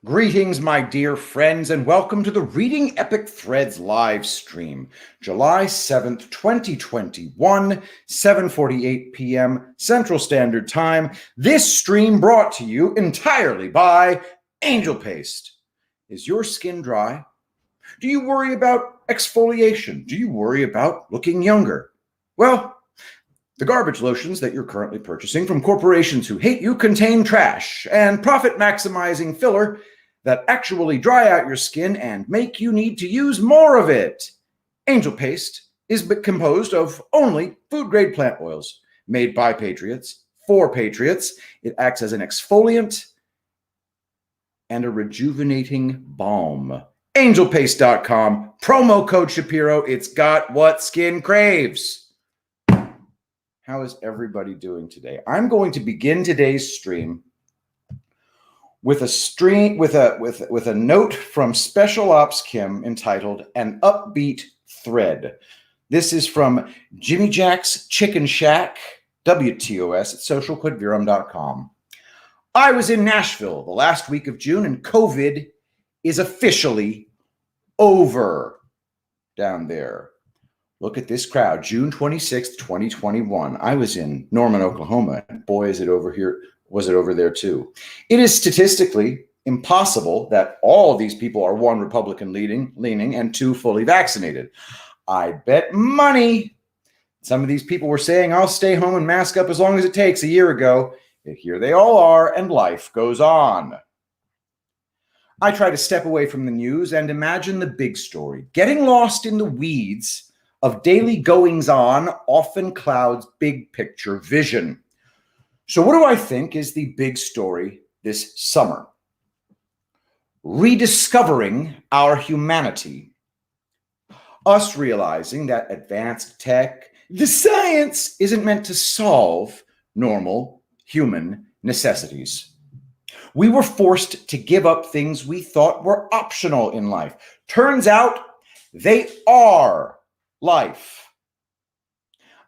Greetings, my dear friends, and welcome to the Reading Epic Threads live stream, July 7th, 2021, 7:48 p.m. Central Standard Time. This stream brought to you entirely by Angel Paste. Is your skin dry? Do you worry about exfoliation? Do you worry about looking younger? Well, the garbage lotions that you're currently purchasing from corporations who hate you contain trash and profit-maximizing filler that actually dry out your skin and make you need to use more of it. Angel Paste is composed of only food-grade plant oils made by patriots for patriots. It acts as an exfoliant and a rejuvenating balm. Angelpaste.com, promo code Shapiro. It's got what skin craves. How is everybody doing today? I'm going to begin today's stream with a note from Special Ops Kim entitled "An Upbeat Thread." This is from Jimmy Jack's Chicken Shack, WTOS at socialquidvirum.com. I was in Nashville the last week of June, and COVID is officially over down there. Look at this crowd, June 26th, 2021. I was in Norman, Oklahoma. Boy, is it over here. Was it over there too? It is statistically impossible that all of these people are one, Republican leaning, and two, fully vaccinated. I bet money some of these people were saying, I'll stay home and mask up as long as it takes a year ago. Yet here they all are, and life goes on. I try to step away from the news and imagine the big story. Getting lost in the weeds of daily goings-on often clouds big picture vision. So what do I think is the big story this summer? Rediscovering our humanity. Us realizing that advanced tech, the science, isn't meant to solve normal human necessities. We were forced to give up things we thought were optional in life. Turns out they are life.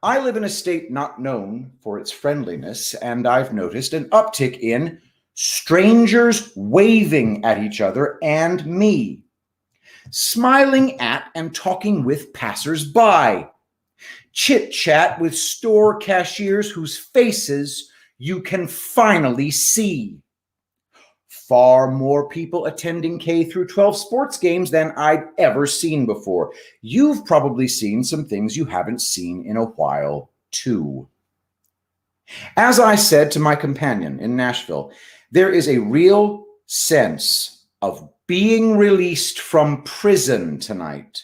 I live in a state not known for its friendliness, and I've noticed an uptick in strangers waving at each other and me, smiling at and talking with passersby, chit-chat with store cashiers whose faces you can finally see. Far more people attending K through 12 sports games than I'd ever seen before. You've probably seen some things you haven't seen in a while, too. As I said to my companion in Nashville, there is a real sense of being released from prison tonight.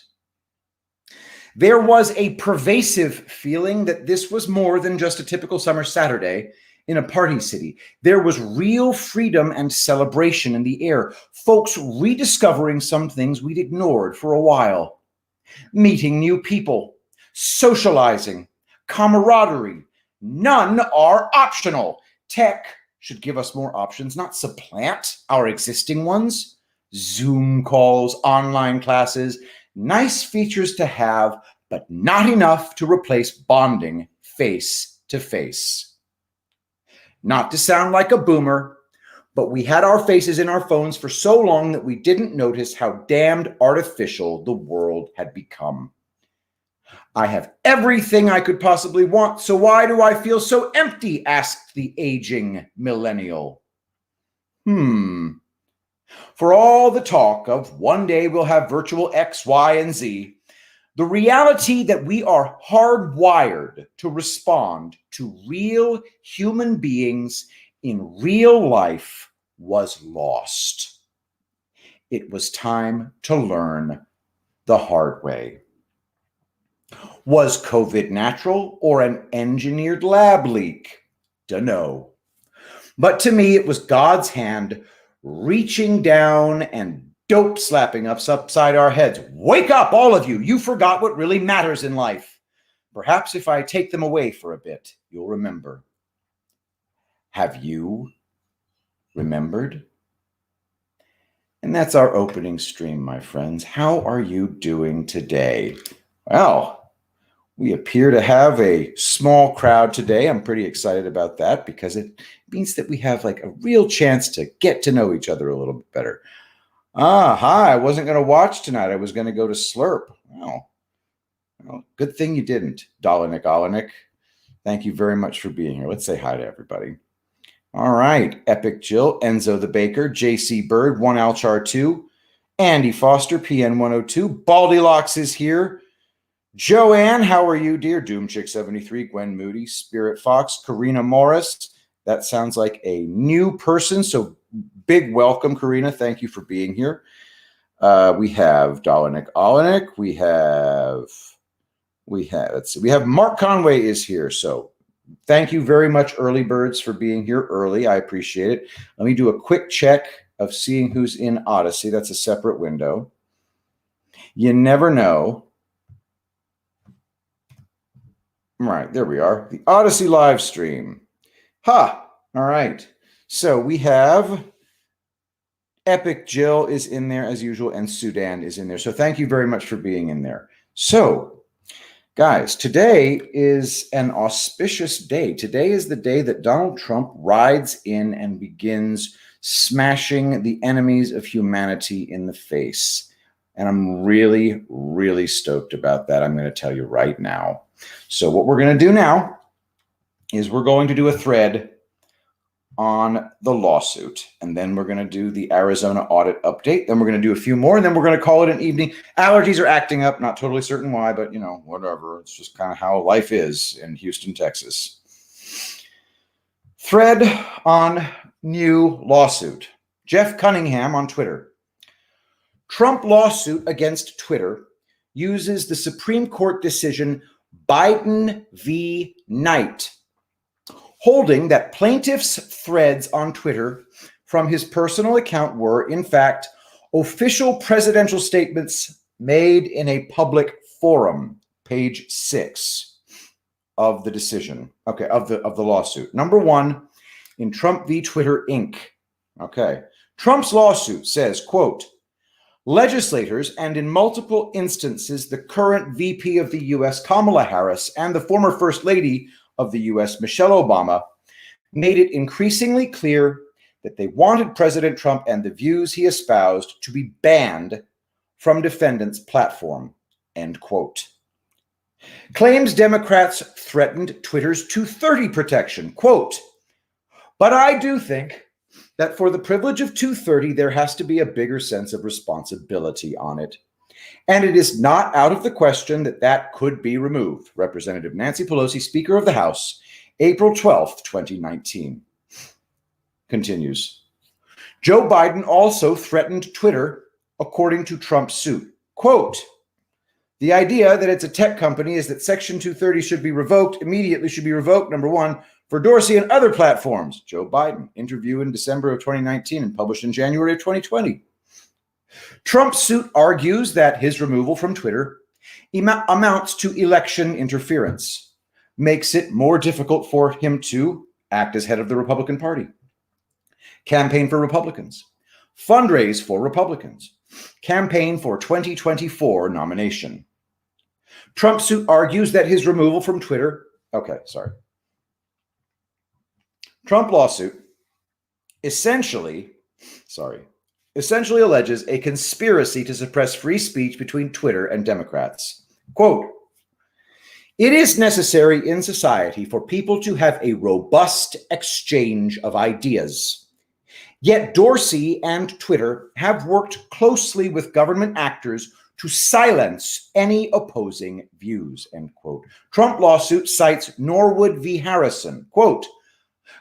There was a pervasive feeling that this was more than just a typical summer Saturday in a party city. There was real freedom and celebration in the air. Folks rediscovering some things we'd ignored for a while. Meeting new people, socializing, camaraderie. None are optional. Tech should give us more options, not supplant our existing ones. Zoom calls, online classes, nice features to have, but not enough to replace bonding face to face. Not to sound like a boomer, but we had our faces in our phones for so long that we didn't notice how damned artificial the world had become. I have everything I could possibly want, so why do I feel so empty? Asked the aging millennial. For all the talk of one day we'll have virtual X, Y, and Z, the reality that we are hardwired to respond to real human beings in real life was lost. It was time to learn the hard way. Was COVID natural or an engineered lab leak? Dunno. But to me, it was God's hand reaching down and dope slapping us upside our heads. Wake up, all of you. You forgot what really matters in life. Perhaps if I take them away for a bit, you'll remember. Have you remembered? And that's our opening stream, my friends. How are you doing today? Well, We appear to have a small crowd today. I'm pretty excited about that because it means that we have like a real chance to get to know each other a little bit better. Hi. I wasn't going to watch tonight. I was going to go to Slurp. Well, good thing you didn't, Olenek. Thank you very much for being here. Let's say hi to everybody. All right. Epic Jill, Enzo the Baker, JC Bird, 1Alchar2, Andy Foster, PN102, Baldylocks is here. Joanne, how are you, dear? Doomchick73, Gwen Moody, Spirit Fox, Karina Morris. That sounds like a new person, so big welcome, Karina. Thank you for being here. We have Olenek. We have Mark Conway is here, so thank you very much, early birds, for being here early. I appreciate it. Let me do a quick check of seeing who's in Odyssey. That's a separate window. You never know. All right, there we are. The Odyssey live stream. All right. So we have Epic Jill is in there as usual, and Sudan is in there. So thank you very much for being in there. So, guys, today is an auspicious day. Today is the day that Donald Trump rides in and begins smashing the enemies of humanity in the face. And I'm really, really stoked about that. I'm going to tell you right now. So what we're going to do now is we're going to do a thread on the lawsuit, and then we're going to do the Arizona audit update. Then we're going to do a few more, and then we're going to call it an evening. Allergies are acting up. Not totally certain why, but whatever. It's just kind of how life is in Houston, Texas. Thread on new lawsuit. Jeff Cunningham on Twitter. Trump lawsuit against Twitter uses the Supreme Court decision Biden v. Knight, holding that plaintiff's threads on Twitter from his personal account were, in fact, official presidential statements made in a public forum, page 6 of the decision, of the lawsuit. Number 1, in Trump v. Twitter, Inc. Trump's lawsuit says, quote, legislators and in multiple instances, the current VP of the U.S., Kamala Harris, and the former First Lady of the U.S., Michelle Obama, made it increasingly clear that they wanted President Trump and the views he espoused to be banned from defendants' platform, end quote. Claims Democrats threatened Twitter's 230 protection, quote, but I do think that for the privilege of 230, there has to be a bigger sense of responsibility on it. And it is not out of the question that that could be removed. Representative Nancy Pelosi, Speaker of the House, April 12th, 2019. Continues. Joe Biden also threatened Twitter, according to Trump's suit. Quote, the idea that it's a tech company is that Section 230 should be revoked, immediately should be revoked, number 1, for Dorsey and other platforms. Joe Biden, interview in December of 2019 and published in January of 2020. Trump's suit argues that his removal from Twitter amounts to election interference, makes it more difficult for him to act as head of the Republican Party, campaign for Republicans, fundraise for Republicans, campaign for 2024 nomination. Trump's suit argues that his removal from Twitter, Trump lawsuit essentially alleges a conspiracy to suppress free speech between Twitter and Democrats. Quote, it is necessary in society for people to have a robust exchange of ideas. Yet Dorsey and Twitter have worked closely with government actors to silence any opposing views, end quote. Trump lawsuit cites Norwood v. Harrison. Quote,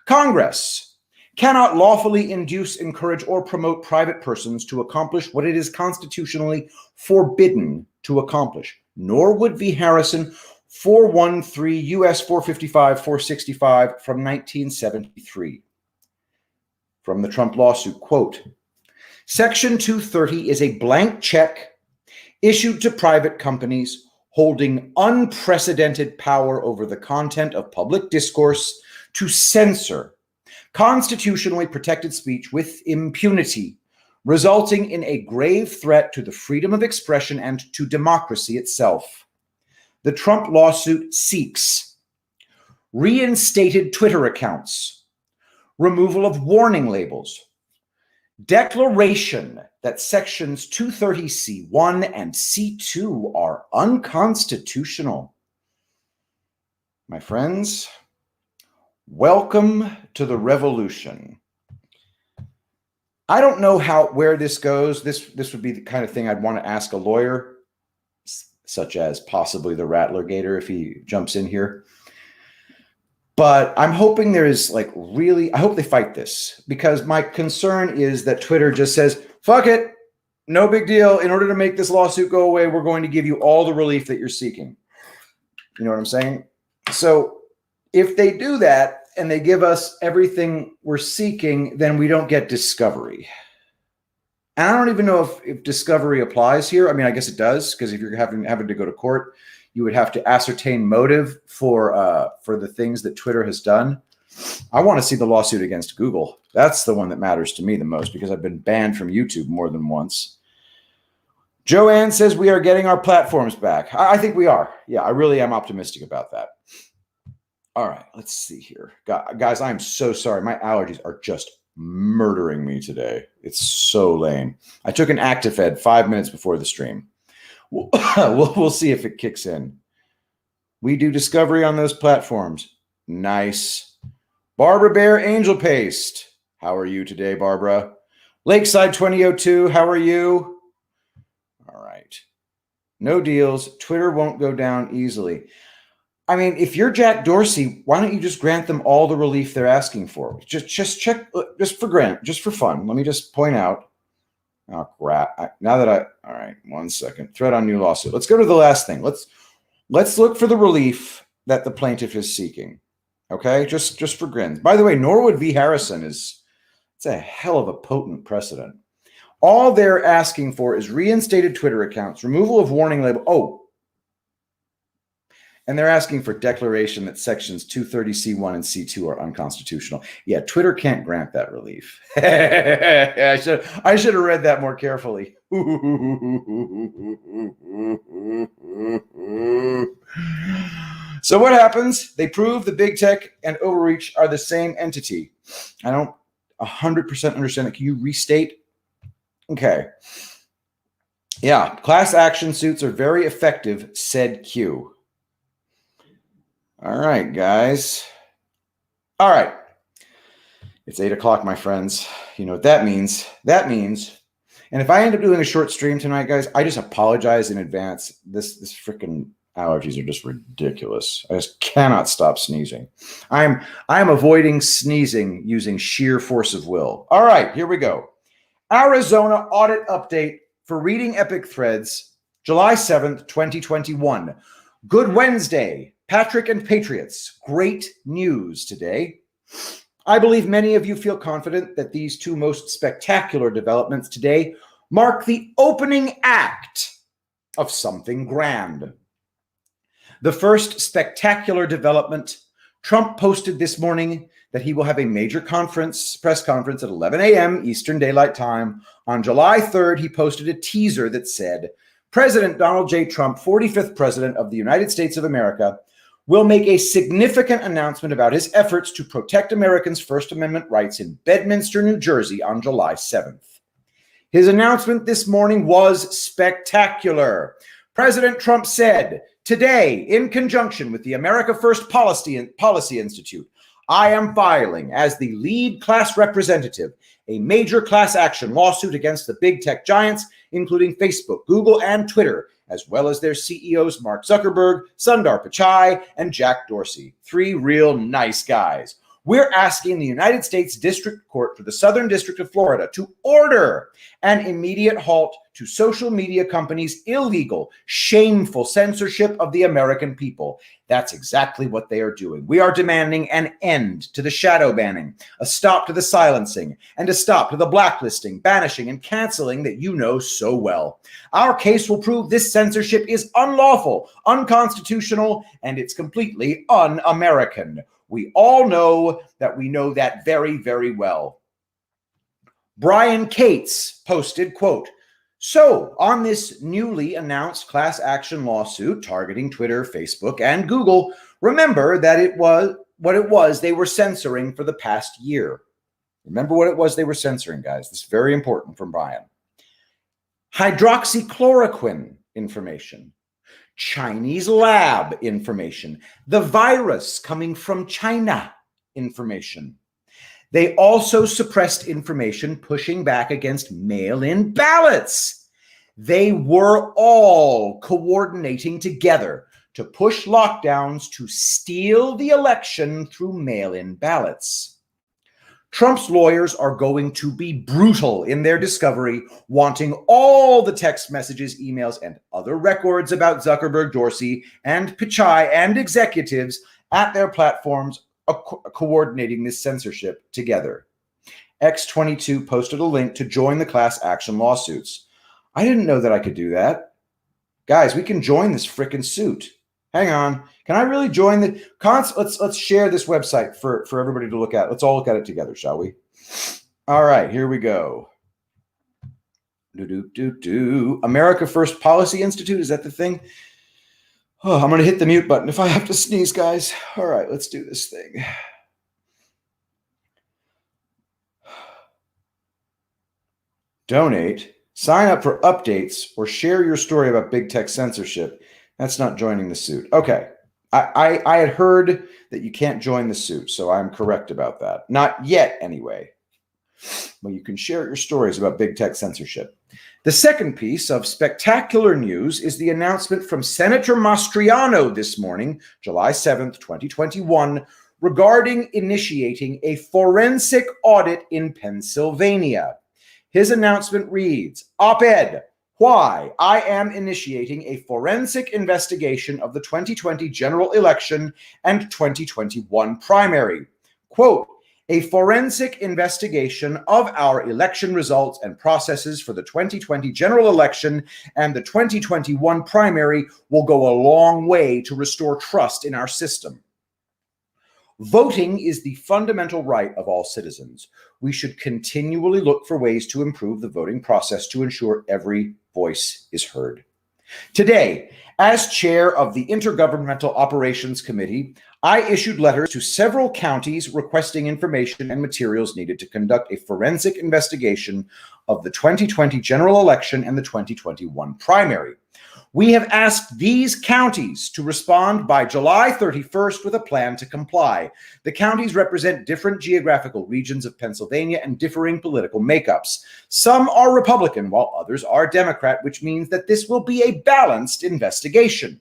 Congress cannot lawfully induce, encourage, or promote private persons to accomplish what it is constitutionally forbidden to accomplish. Norwood v. Harrison, 413 U.S. 455, 465 from 1973. From the Trump lawsuit, quote, Section 230 is a blank check issued to private companies holding unprecedented power over the content of public discourse to censor constitutionally protected speech with impunity, resulting in a grave threat to the freedom of expression and to democracy itself. The Trump lawsuit seeks reinstated Twitter accounts, removal of warning labels, declaration that sections 230C1 and C2 are unconstitutional. My friends, welcome to the revolution. I don't know where this goes. This would be the kind of thing I'd want to ask a lawyer, such as possibly the Rattler Gator if he jumps in here. But I'm hoping there is I hope they fight this, because my concern is that Twitter just says, fuck it, no big deal. In order to make this lawsuit go away, we're going to give you all the relief that you're seeking. You know what I'm saying? So if they do that and they give us everything we're seeking, then we don't get discovery. And I don't even know if discovery applies here. I mean, I guess it does, because if you're having to go to court, you would have to ascertain motive for the things that Twitter has done. I want to see the lawsuit against Google. That's the one that matters to me the most, because I've been banned from YouTube more than once. Joanne says we are getting our platforms back. I think we are. Yeah, I really am optimistic about that. All right, let's see here. Guys, I'm so sorry. My allergies are just murdering me today. It's so lame. I took an Actifed 5 minutes before the stream. We'll see if it kicks in. We do discovery on those platforms. Nice. Barbara Bear Angel Paste. How are you today, Barbara? Lakeside 2002, how are you? All right. No deals. Twitter won't go down easily. I mean, if you're Jack Dorsey, why don't you just grant them all the relief they're asking for? Just check, just for fun. Let me just point out. Oh, crap. All right, 1 second. Thread on new lawsuit. Let's go to the last thing. Let's look for the relief that the plaintiff is seeking. Okay, just for grins. By the way, Norwood v. Harrison it's a hell of a potent precedent. All they're asking for is reinstated Twitter accounts, removal of warning label. Oh, and they're asking for declaration that sections 230C1 and C2 are unconstitutional. Yeah, Twitter can't grant that relief. I should have read that more carefully. So what happens? They prove the big tech and overreach are the same entity. I don't 100% understand it. Can you restate? Okay. Yeah, class action suits are very effective, said Q. All right, guys. All right. It's 8 o'clock, my friends. You know what that means. That means, and if I end up doing a short stream tonight, guys, I just apologize in advance. This freaking allergies are just ridiculous. I just cannot stop sneezing. I'm avoiding sneezing using sheer force of will. All right, here we go. Arizona audit update for Reading Epic Threads, July 7th, 2021. Good Wednesday. Patrick and Patriots, great news today. I believe many of you feel confident that these two most spectacular developments today mark the opening act of something grand. The first spectacular development, Trump posted this morning that he will have a major press conference at 11 a.m. Eastern Daylight Time. On July 3rd, he posted a teaser that said, President Donald J. Trump, 45th President of the United States of America, will make a significant announcement about his efforts to protect Americans' First Amendment rights in Bedminster, New Jersey on July 7th. His announcement this morning was spectacular. President Trump said, today, in conjunction with the America First Policy Institute, I am filing as the lead class representative a major class action lawsuit against the big tech giants, including Facebook, Google, and Twitter, as well as their CEOs Mark Zuckerberg, Sundar Pichai, and Jack Dorsey. 3 real nice guys. We're asking the United States District Court for the Southern District of Florida to order an immediate halt to social media companies' illegal, shameful censorship of the American people. That's exactly what they are doing. We are demanding an end to the shadow banning, a stop to the silencing, and a stop to the blacklisting, banishing, and canceling that you know so well. Our case will prove this censorship is unlawful, unconstitutional, and it's completely un-American. We all know that we know that very, very well. Brian Cates posted, quote, So, on this newly announced class action lawsuit targeting Twitter, Facebook, and Google, remember that it was what it was they were censoring for the past year. Remember what it was they were censoring, guys. This is very important from Brian. Hydroxychloroquine information, Chinese lab information, the virus coming from China information. They also suppressed information pushing back against mail-in ballots. They were all coordinating together to push lockdowns to steal the election through mail-in ballots. Trump's lawyers are going to be brutal in their discovery, wanting all the text messages, emails, and other records about Zuckerberg, Dorsey, and Pichai and executives at their platforms coordinating this censorship together. X22 posted a link to join the class action lawsuits. I didn't know that I could do that. Guys, we can join this frickin' suit. Hang on. Can I really join the let's share this website for everybody to look at. Let's all look at it together, shall we? All right, here we go. America First Policy Institute, is that the thing? Oh, I'm going to hit the mute button if I have to sneeze, guys. All right, let's do this thing. Donate, sign up for updates, or share your story about big tech censorship. That's not joining the suit. Okay. I had heard that you can't join the suit, so I'm correct about that. Not yet, anyway. Well, you can share your stories about big tech censorship. The second piece of spectacular news is the announcement from Senator Mastriano this morning, July 7th, 2021, regarding initiating a forensic audit in Pennsylvania. His announcement reads, op-ed, why I am initiating a forensic investigation of the 2020 general election and 2021 primary. Quote, a forensic investigation of our election results and processes for the 2020 general election and the 2021 primary will go a long way to restore trust in our system. Voting is the fundamental right of all citizens. We should continually look for ways to improve the voting process to ensure every voice is heard. Today, as chair of the Intergovernmental Operations Committee, I issued letters to several counties requesting information and materials needed to conduct a forensic investigation of the 2020 general election and the 2021 primary. We have asked these counties to respond by July 31st with a plan to comply. The counties represent different geographical regions of Pennsylvania and differing political makeups. Some are Republican, while others are Democrat, which means that this will be a balanced investigation.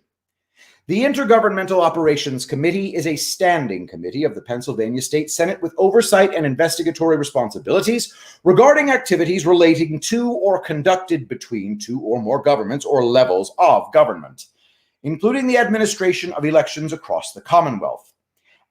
The Intergovernmental Operations Committee is a standing committee of the Pennsylvania State Senate with oversight and investigatory responsibilities regarding activities relating to or conducted between two or more governments or levels of government, including the administration of elections across the Commonwealth.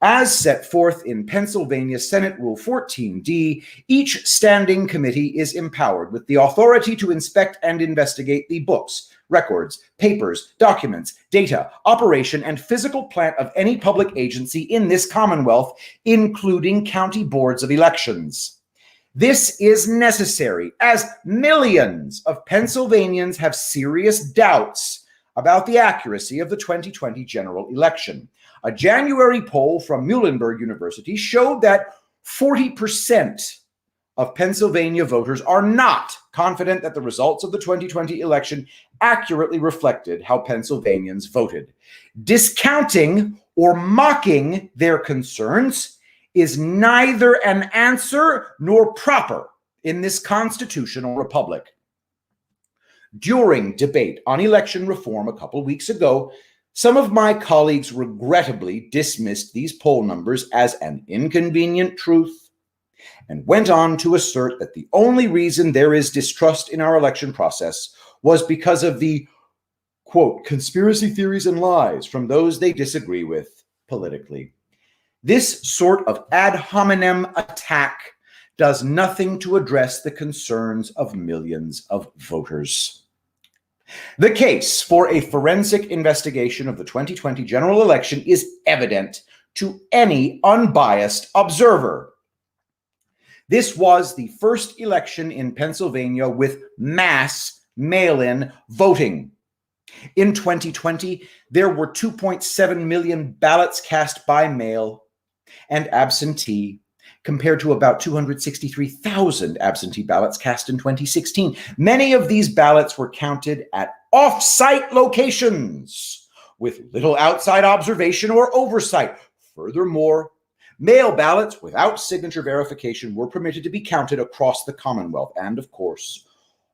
As set forth in Pennsylvania Senate Rule 14D, each standing committee is empowered with the authority to inspect and investigate the books, records, papers, documents, data, operation, and physical plant of any public agency in this Commonwealth, including county boards of elections. This is necessary as millions of Pennsylvanians have serious doubts about the accuracy of the 2020 general election. A January poll from Muhlenberg University showed that 40% of Pennsylvania voters are not confident that the results of the 2020 election accurately reflected how Pennsylvanians voted. Discounting or mocking their concerns is neither an answer nor proper in this constitutional republic. During debate on election reform a couple weeks ago, some of my colleagues regrettably dismissed these poll numbers as an inconvenient truth and went on to assert that the only reason there is distrust in our election process was because of the, quote, conspiracy theories and lies from those they disagree with politically. This sort of ad hominem attack does nothing to address the concerns of millions of voters. The case for a forensic investigation of the 2020 general election is evident to any unbiased observer. This was the first election in Pennsylvania with mass mail-in voting. In 2020, there were 2.7 million ballots cast by mail and absentee, compared to about 263,000 absentee ballots cast in 2016. Many of these ballots were counted at off-site locations with little outside observation or oversight. Furthermore, mail ballots without signature verification were permitted to be counted across the Commonwealth. And of course,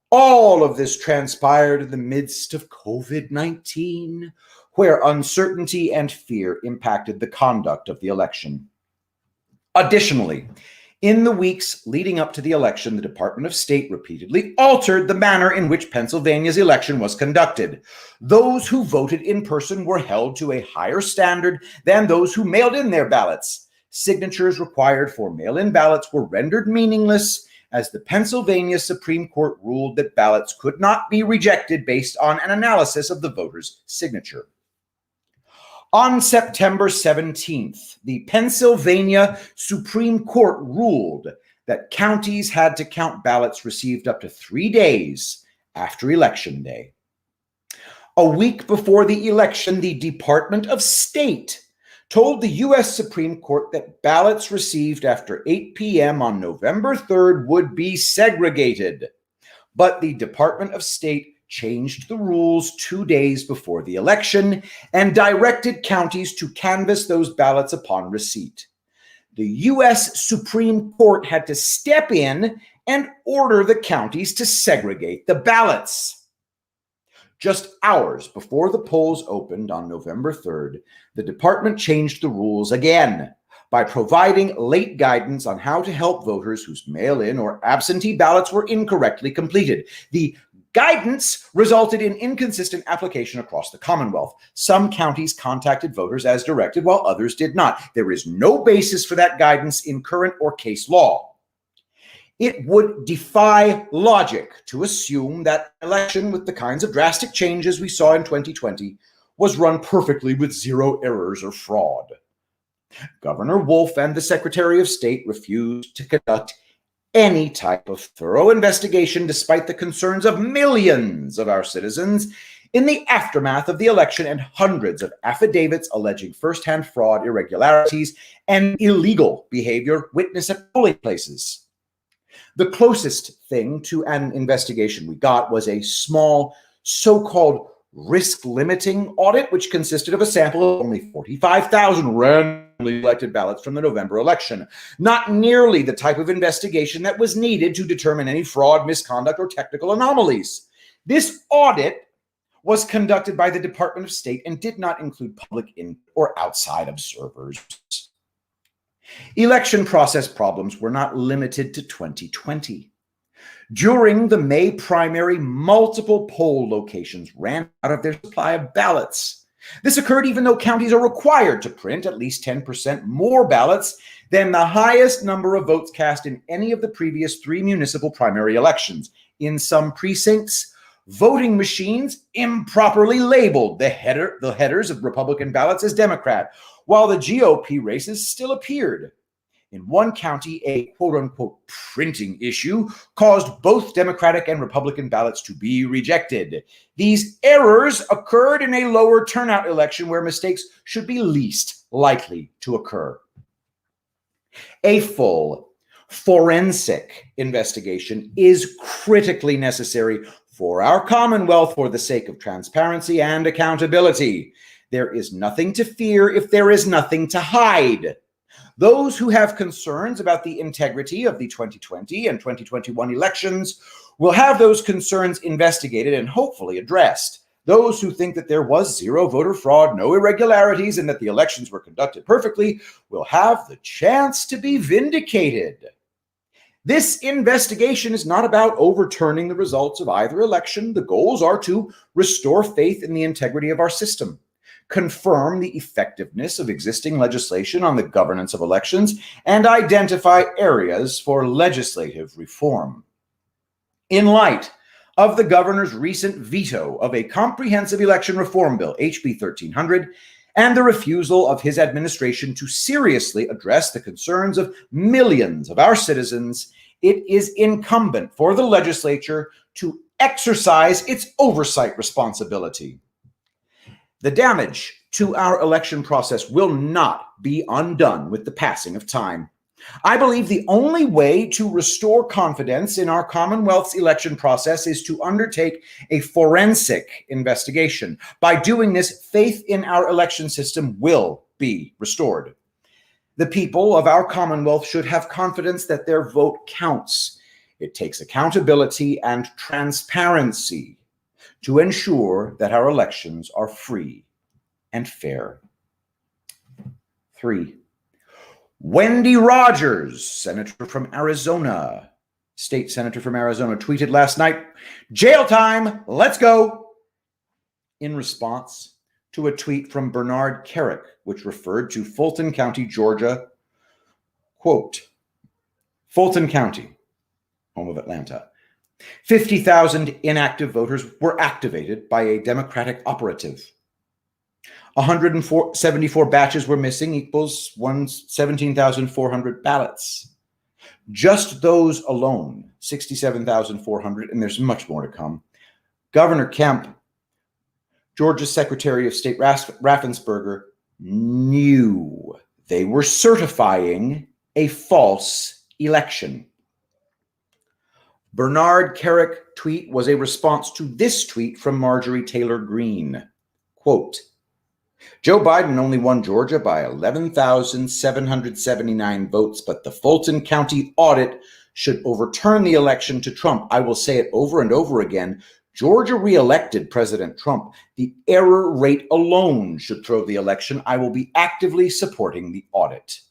all of this transpired in the midst of COVID-19, where uncertainty and fear impacted the conduct of the election. Additionally, in the weeks leading up to the election, the Department of State repeatedly altered the manner in which Pennsylvania's election was conducted. Those who voted in person were held to a higher standard than those who mailed in their ballots. Signatures required for mail-in ballots were rendered meaningless, as the Pennsylvania Supreme Court ruled that ballots could not be rejected based on an analysis of the voter's signature. On September 17th, the Pennsylvania Supreme Court ruled that counties had to count ballots received up to 3 days after Election Day. A week before the election, the Department of State told the U.S. Supreme Court that ballots received after 8 p.m. on November 3rd would be segregated. But the Department of State changed the rules 2 days before the election and directed counties to canvass those ballots upon receipt. The U.S. Supreme Court had to step in and order the counties to segregate the ballots. Just hours before the polls opened on November 3rd, the department changed the rules again by providing late guidance on how to help voters whose mail-in or absentee ballots were incorrectly completed. The guidance resulted in inconsistent application across the Commonwealth. Some counties contacted voters as directed, while others did not. There is no basis for that guidance in current or case law. It would defy logic to assume that an election with the kinds of drastic changes we saw in 2020 was run perfectly with zero errors or fraud. Governor Wolf and the Secretary of State refused to conduct any type of thorough investigation, despite the concerns of millions of our citizens in the aftermath of the election and hundreds of affidavits alleging firsthand fraud, irregularities, and illegal behavior witnessed at polling places. The closest thing to an investigation we got was a small so-called risk-limiting audit, which consisted of a sample of only 45,000 randomly elected ballots from the November election. Not nearly the type of investigation that was needed to determine any fraud, misconduct, or technical anomalies. This audit was conducted by the Department of State and did not include public input or outside observers. Election process problems were not limited to 2020. During the May primary, multiple poll locations ran out of their supply of ballots. This occurred even though counties are required to print at least 10% more ballots than the highest number of votes cast in any of the previous 3 municipal primary elections. In some precincts, voting machines improperly labeled the headers of Republican ballots as Democrat, while the GOP races still appeared. In one county, a quote-unquote printing issue caused both Democratic and Republican ballots to be rejected. These errors occurred in a lower turnout election where mistakes should be least likely to occur. A full forensic investigation is critically necessary for our Commonwealth for the sake of transparency and accountability. There is nothing to fear if there is nothing to hide. Those who have concerns about the integrity of the 2020 and 2021 elections will have those concerns investigated and hopefully addressed. Those who think that there was zero voter fraud, no irregularities, and that the elections were conducted perfectly will have the chance to be vindicated. This investigation is not about overturning the results of either election. The goals are to restore faith in the integrity of our system, confirm the effectiveness of existing legislation on the governance of elections, and identify areas for legislative reform. In light of the governor's recent veto of a comprehensive election reform bill, HB 1300, and the refusal of his administration to seriously address the concerns of millions of our citizens, it is incumbent for the legislature to exercise its oversight responsibility. The damage to our election process will not be undone with the passing of time. I believe the only way to restore confidence in our Commonwealth's election process is to undertake a forensic investigation. By doing this, faith in our election system will be restored. The people of our Commonwealth should have confidence that their vote counts. It takes accountability and transparency to ensure that our elections are free and fair. 3. Wendy Rogers, senator from Arizona, state senator from Arizona, tweeted last night, "Jail time, let's go," in response to a tweet from Bernard Carrick, which referred to Fulton County, Georgia. Quote, Fulton County, home of Atlanta. 50,000 inactive voters were activated by a Democratic operative. 174 batches were missing, equals 17,400 ballots. Just those alone, 67,400, and there's much more to come. Governor Kemp, Georgia's Secretary of State Raffensperger, knew they were certifying a false election. Bernard Carrick tweet was a response to this tweet from Marjorie Taylor Greene. Quote, Joe Biden only won Georgia by 11,779 votes, but the Fulton County audit should overturn the election to Trump. I will say it over and over again. Georgia reelected President Trump. The error rate alone should throw the election. I will be actively supporting the audit.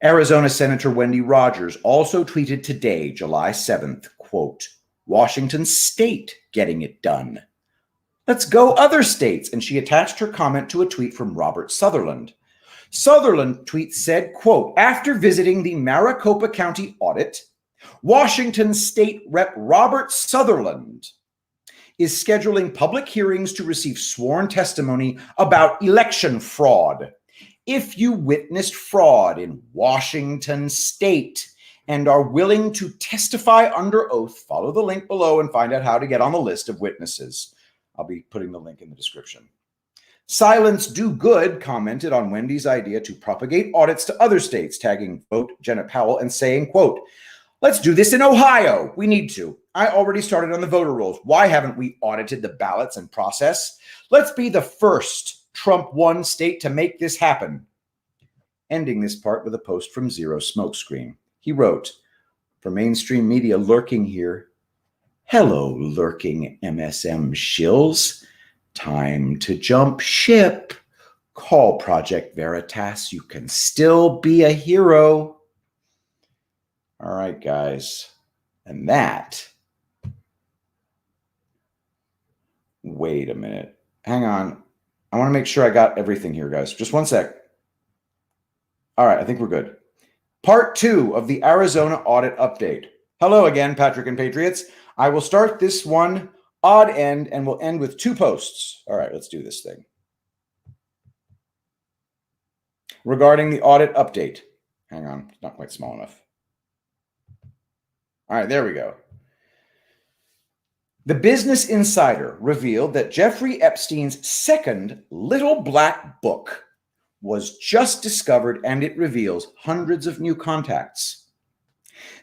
Arizona Senator Wendy Rogers also tweeted today, July 7th, quote, Washington State getting it done. Let's go other states. And she attached her comment to a tweet from Robert Sutherland. Sutherland tweet said, quote, after visiting the Maricopa County audit, Washington State Rep. Robert Sutherland is scheduling public hearings to receive sworn testimony about election fraud. If you witnessed fraud in Washington State and are willing to testify under oath, follow the link below and find out how to get on the list of witnesses. I'll be putting the link in the description. Silence Do Good commented on Wendy's idea to propagate audits to other states, tagging Vote Jenna Powell and saying, quote, let's do this in Ohio. We need to. I already started on the voter rolls. Why haven't we audited the ballots and process? Let's be the first Trump won state to make this happen. Ending this part with a post from Zero Smokescreen. He wrote, for mainstream media lurking here, hello, lurking MSM shills. Time to jump ship. Call Project Veritas. You can still be a hero. All right, guys. And that. Wait a minute. Hang on. I want to make sure I got everything here, guys. Just one sec. All right, I think we're good. Part 2 of the Arizona audit update. Hello again, Patrick and Patriots. I will start this one odd end and we'll end with 2 posts. All right, let's do this thing. Regarding the audit update. Hang on, it's not quite small enough. All right, there we go. The Business Insider revealed that Jeffrey Epstein's second little black book was just discovered, and it reveals hundreds of new contacts.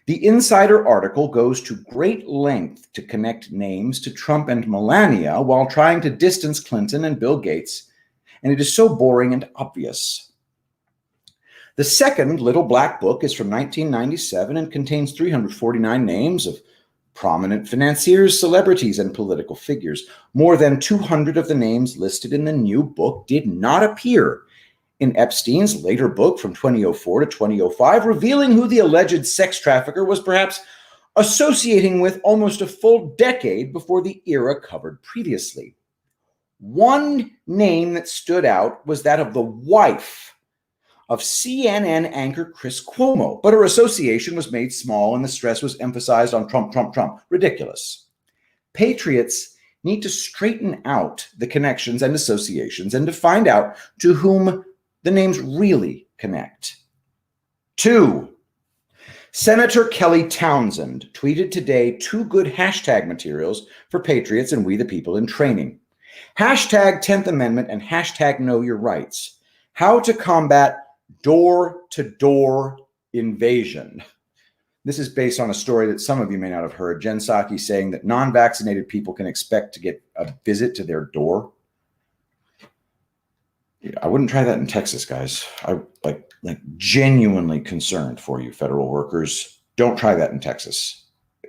The Insider article goes to great length to connect names to Trump and Melania while trying to distance Clinton and Bill Gates, and it is so boring and obvious. The second little black book is from 1997 and contains 349 names of prominent financiers, celebrities, and political figures. More than 200 of the names listed in the new book did not appear in Epstein's later book from 2004 to 2005, revealing who the alleged sex trafficker was perhaps associating with almost a full decade before the era covered previously. One name that stood out was that of the wife of CNN anchor Chris Cuomo, but her association was made small and the stress was emphasized on Trump, Trump, Trump. Ridiculous. Patriots need to straighten out the connections and associations and to find out to whom the names really connect. 2. Senator Kelly Townsend tweeted today 2 good hashtag materials for patriots and we the people in training. Hashtag 10th Amendment and hashtag Know Your Rights. How to combat door-to-door invasion. This is based on a story that some of you may not have heard. Jen Psaki saying that non-vaccinated people can expect to get a visit to their door. I wouldn't try that in Texas, guys. I like genuinely concerned for you, federal workers. Don't try that in Texas.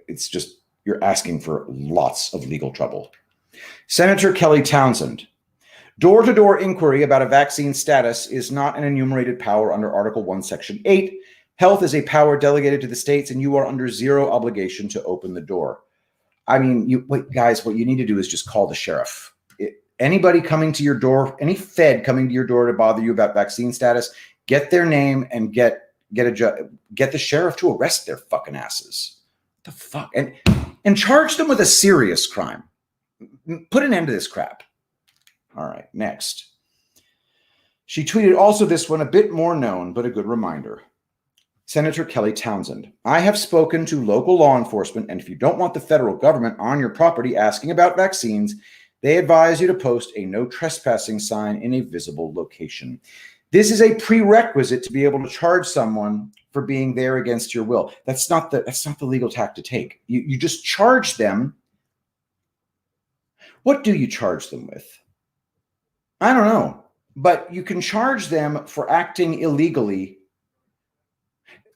It's just, you're asking for lots of legal trouble. Senator Kelly Townsend. Door-to-door inquiry about a vaccine status is not an enumerated power under Article 1, Section 8. Health is a power delegated to the states, and you are under zero obligation to open the door. I mean, guys, what you need to do is just call the sheriff. Anybody coming to your door, any Fed coming to your door to bother you about vaccine status, get their name and get the sheriff to arrest their fucking asses. What the fuck? And charge them with a serious crime. Put an end to this crap. All right, next. She tweeted also this one, a bit more known, but a good reminder. Senator Kelly Townsend. I have spoken to local law enforcement, and if you don't want the federal government on your property asking about vaccines, they advise you to post a no trespassing sign in a visible location. This is a prerequisite to be able to charge someone for being there against your will. That's not the legal tack to take. You just charge them. What do you charge them with? I don't know, but you can charge them for acting illegally.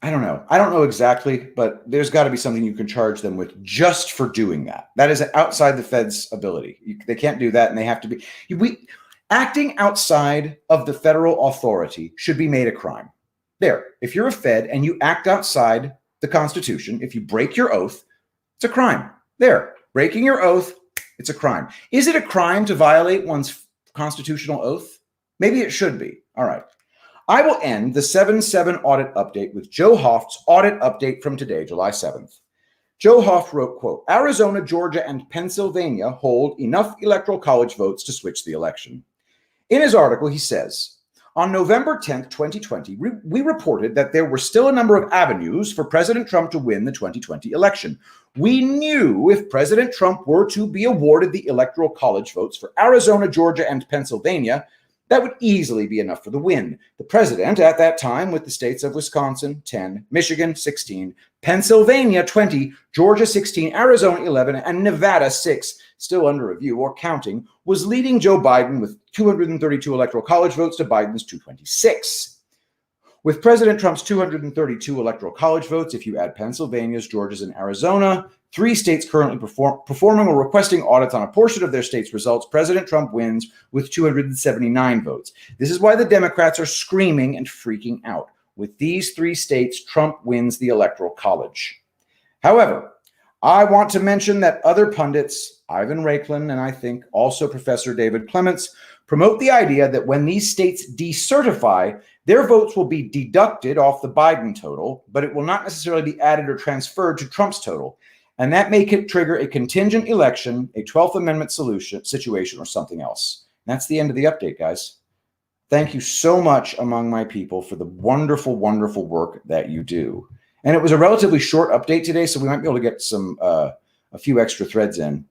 I don't know. I don't know exactly, but there's got to be something you can charge them with just for doing that. That is outside the Fed's ability. They can't do that, and they have to be. Acting outside of the federal authority should be made a crime. There, if you're a Fed and you act outside the Constitution, if you break your oath, it's a crime. There, breaking your oath, it's a crime. Is it a crime to violate one's constitutional oath? Maybe it should be. All right. I will end the 7/7 audit update with Joe Hoft's audit update from today, July 7th. Joe Hoft wrote, quote, Arizona, Georgia, and Pennsylvania hold enough electoral college votes to switch the election. In his article, he says, on November 10th, 2020, we reported that there were still a number of avenues for President Trump to win the 2020 election. We knew if President Trump were to be awarded the electoral college votes for Arizona, Georgia, and Pennsylvania, that would easily be enough for the win. The president at that time, with the states of Wisconsin, 10, Michigan, 16, Pennsylvania, 20, Georgia, 16, Arizona, 11, and Nevada, 6, still under review or counting, was leading Joe Biden with 232 electoral college votes to Biden's 226. With President Trump's 232 electoral college votes, if you add Pennsylvania's, Georgia's, and Arizona, 3 states currently performing or requesting audits on a portion of their state's results, President Trump wins with 279 votes. This is why the Democrats are screaming and freaking out. With these 3 states, Trump wins the electoral college. However, I want to mention that other pundits, Ivan Raiklin, and I think also Professor David Clements, promote the idea that when these states decertify, their votes will be deducted off the Biden total, but it will not necessarily be added or transferred to Trump's total. And that may trigger a contingent election, a 12th Amendment situation, or something else. And that's the end of the update, guys. Thank you so much among my people for the wonderful, wonderful work that you do. And it was a relatively short update today, so we might be able to get a few extra threads in.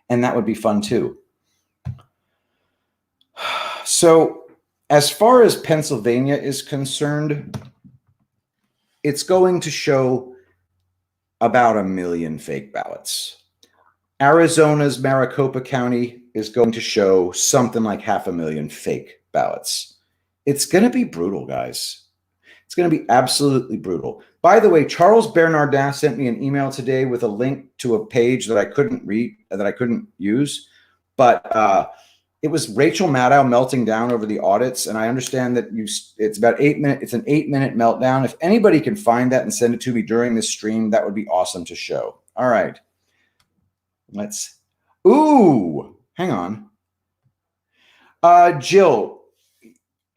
And that would be fun too. So as far as Pennsylvania is concerned, it's going to show about 1 million fake ballots. Arizona's Maricopa County is going to show something like 500,000 fake ballots. It's going to be brutal, guys. It's going to be absolutely brutal. By the way, Charles Bernardin sent me an email today with a link to a page that I couldn't read, that I couldn't use, but it was Rachel Maddow melting down over the audits, and I understand that it's about 8 minutes. It's an 8-minute meltdown. If anybody can find that and send it to me during this stream, that would be awesome to show. All right, hang on. Jill,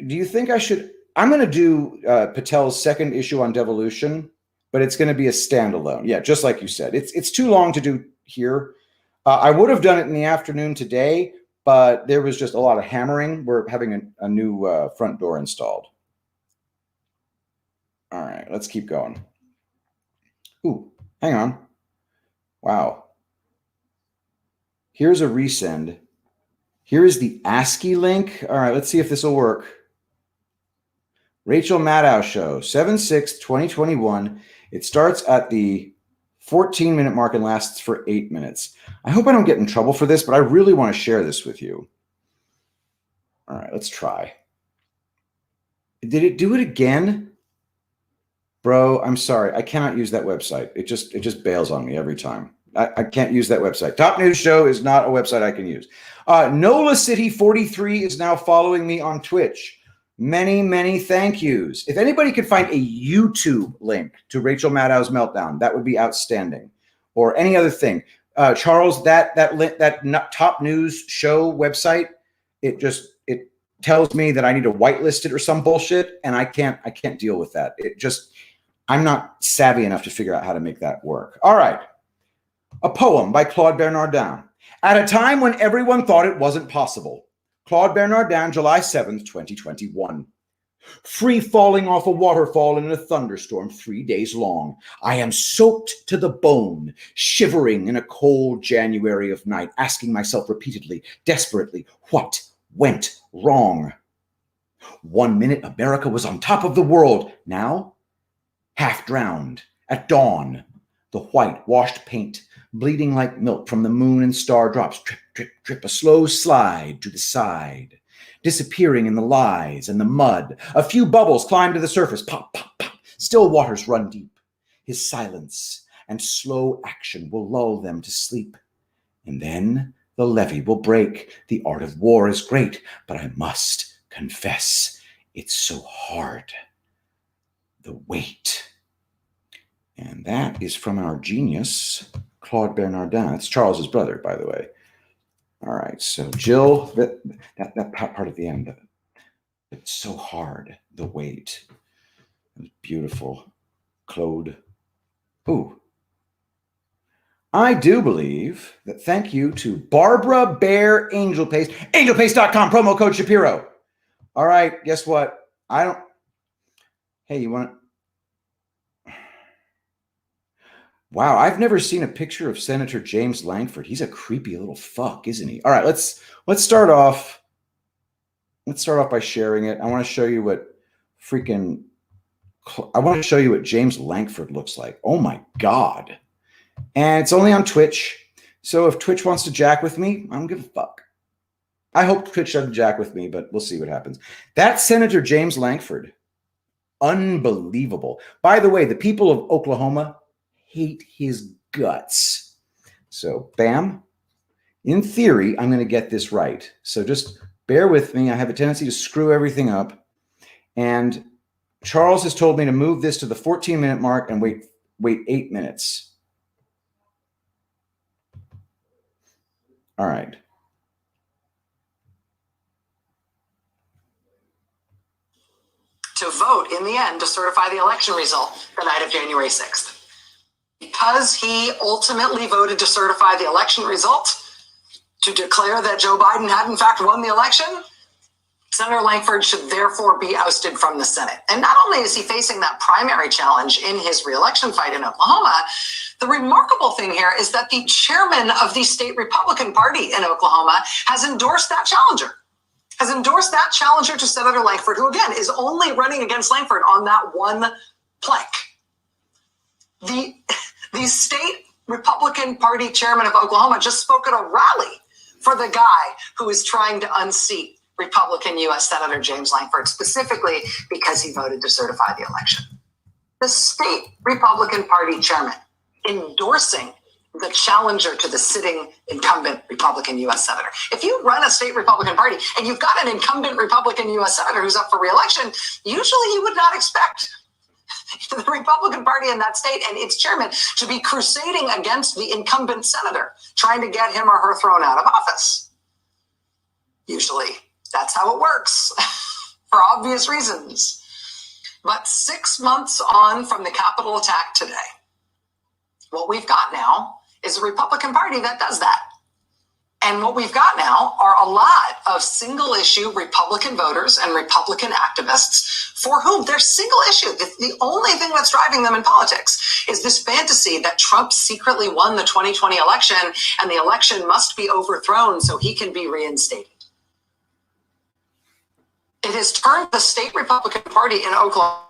do you think I should? I'm going to do Patel's second issue on devolution, but it's going to be a standalone. Yeah, just like you said, it's too long to do here. I would have done it in the afternoon today, but there was just a lot of hammering. We're having a new front door installed. All right, let's keep going. Ooh, hang on. Wow. Here's a resend. Here is the ASCII link. All right, let's see if this will work. Rachel Maddow Show, 7/6/2021. It starts at the 14-minute mark and lasts for 8 minutes. I hope I don't get in trouble for this, but I really want to share this with you. All right, let's try. Did it do it again? Bro, I'm sorry. I cannot use that website. It just bails on me every time. I can't use that website. Top News Show is not a website I can use. Nola City 43 is now following me on Twitch. Many, many thank yous. If anybody could find a YouTube link to Rachel Maddow's Meltdown, that would be outstanding. Or any other thing. Charles, that Top News Show website, it tells me that I need to whitelist it or some bullshit, and I can't deal with that. I'm not savvy enough to figure out how to make that work. All right. A poem by Claude Bernardin. At a time when everyone thought it wasn't possible. Claude Bernardin, July 7th, 2021. Free falling off a waterfall in a thunderstorm 3 days long. I am soaked to the bone, shivering in a cold January of night, asking myself repeatedly, desperately, what went wrong? 1 minute America was on top of the world. Now, half drowned. At dawn, the white washed paint, bleeding like milk from the moon and star drops, drip, drip, drip, a slow slide to the side, disappearing in the lies and the mud. A few bubbles climb to the surface, pop, pop, pop. Still waters run deep. His silence and slow action will lull them to sleep. And then the levee will break. The art of war is great, but I must confess, it's so hard. The weight. And that is from our genius, Claude Bernardin. It's Charles's brother, by the way. All right, so Jill, that part at the end, it's so hard, the weight. It was beautiful. Claude. Ooh. I do believe that thank you to Barbara Bear AngelPaste, angelpaste.com, promo code Shapiro. All right, guess what? Hey, you want to? Wow, I've never seen a picture of Senator James Lankford. He's a creepy little fuck, isn't he? All right, let's start off. Let's start off by sharing it. I want to show you what James Lankford looks like. Oh my God. And it's only on Twitch. So if Twitch wants to jack with me, I don't give a fuck. I hope Twitch doesn't jack with me, but we'll see what happens. That's Senator James Lankford. Unbelievable. By the way, the people of Oklahoma hate his guts. So, bam. In theory, I'm going to get this right. So just bear with me. I have a tendency to screw everything up. And Charles has told me to move this to the 14-minute mark and wait 8 minutes. All right. To vote in the end to certify the election result the night of January 6th. Because he ultimately voted to certify the election result, to declare that Joe Biden had in fact won the election, Senator Lankford should therefore be ousted from the Senate. And not only is he facing that primary challenge in his reelection fight in Oklahoma, the remarkable thing here is that the chairman of the state Republican Party in Oklahoma has endorsed that challenger. To Senator Lankford, who again is only running against Lankford on that one plank. The state Republican Party chairman of Oklahoma just spoke at a rally for the guy who is trying to unseat Republican U.S. Senator James Lankford, specifically because he voted to certify the election. The state Republican Party chairman endorsing the challenger to the sitting incumbent Republican U.S. senator. If you run a state Republican Party and you've got an incumbent Republican U.S. senator who's up for re-election, usually you would not expect the Republican Party in that state and its chairman to be crusading against the incumbent senator, trying to get him or her thrown out of office. Usually, that's how it works, for obvious reasons. But 6 months on from the Capitol attack today, what we've got now is a Republican Party that does that. And what we've got now are a lot of single issue Republican voters and Republican activists for whom their single issue, the only thing that's driving them in politics, is this fantasy that Trump secretly won the 2020 election and the election must be overthrown so he can be reinstated. It has turned the state Republican Party in Oklahoma,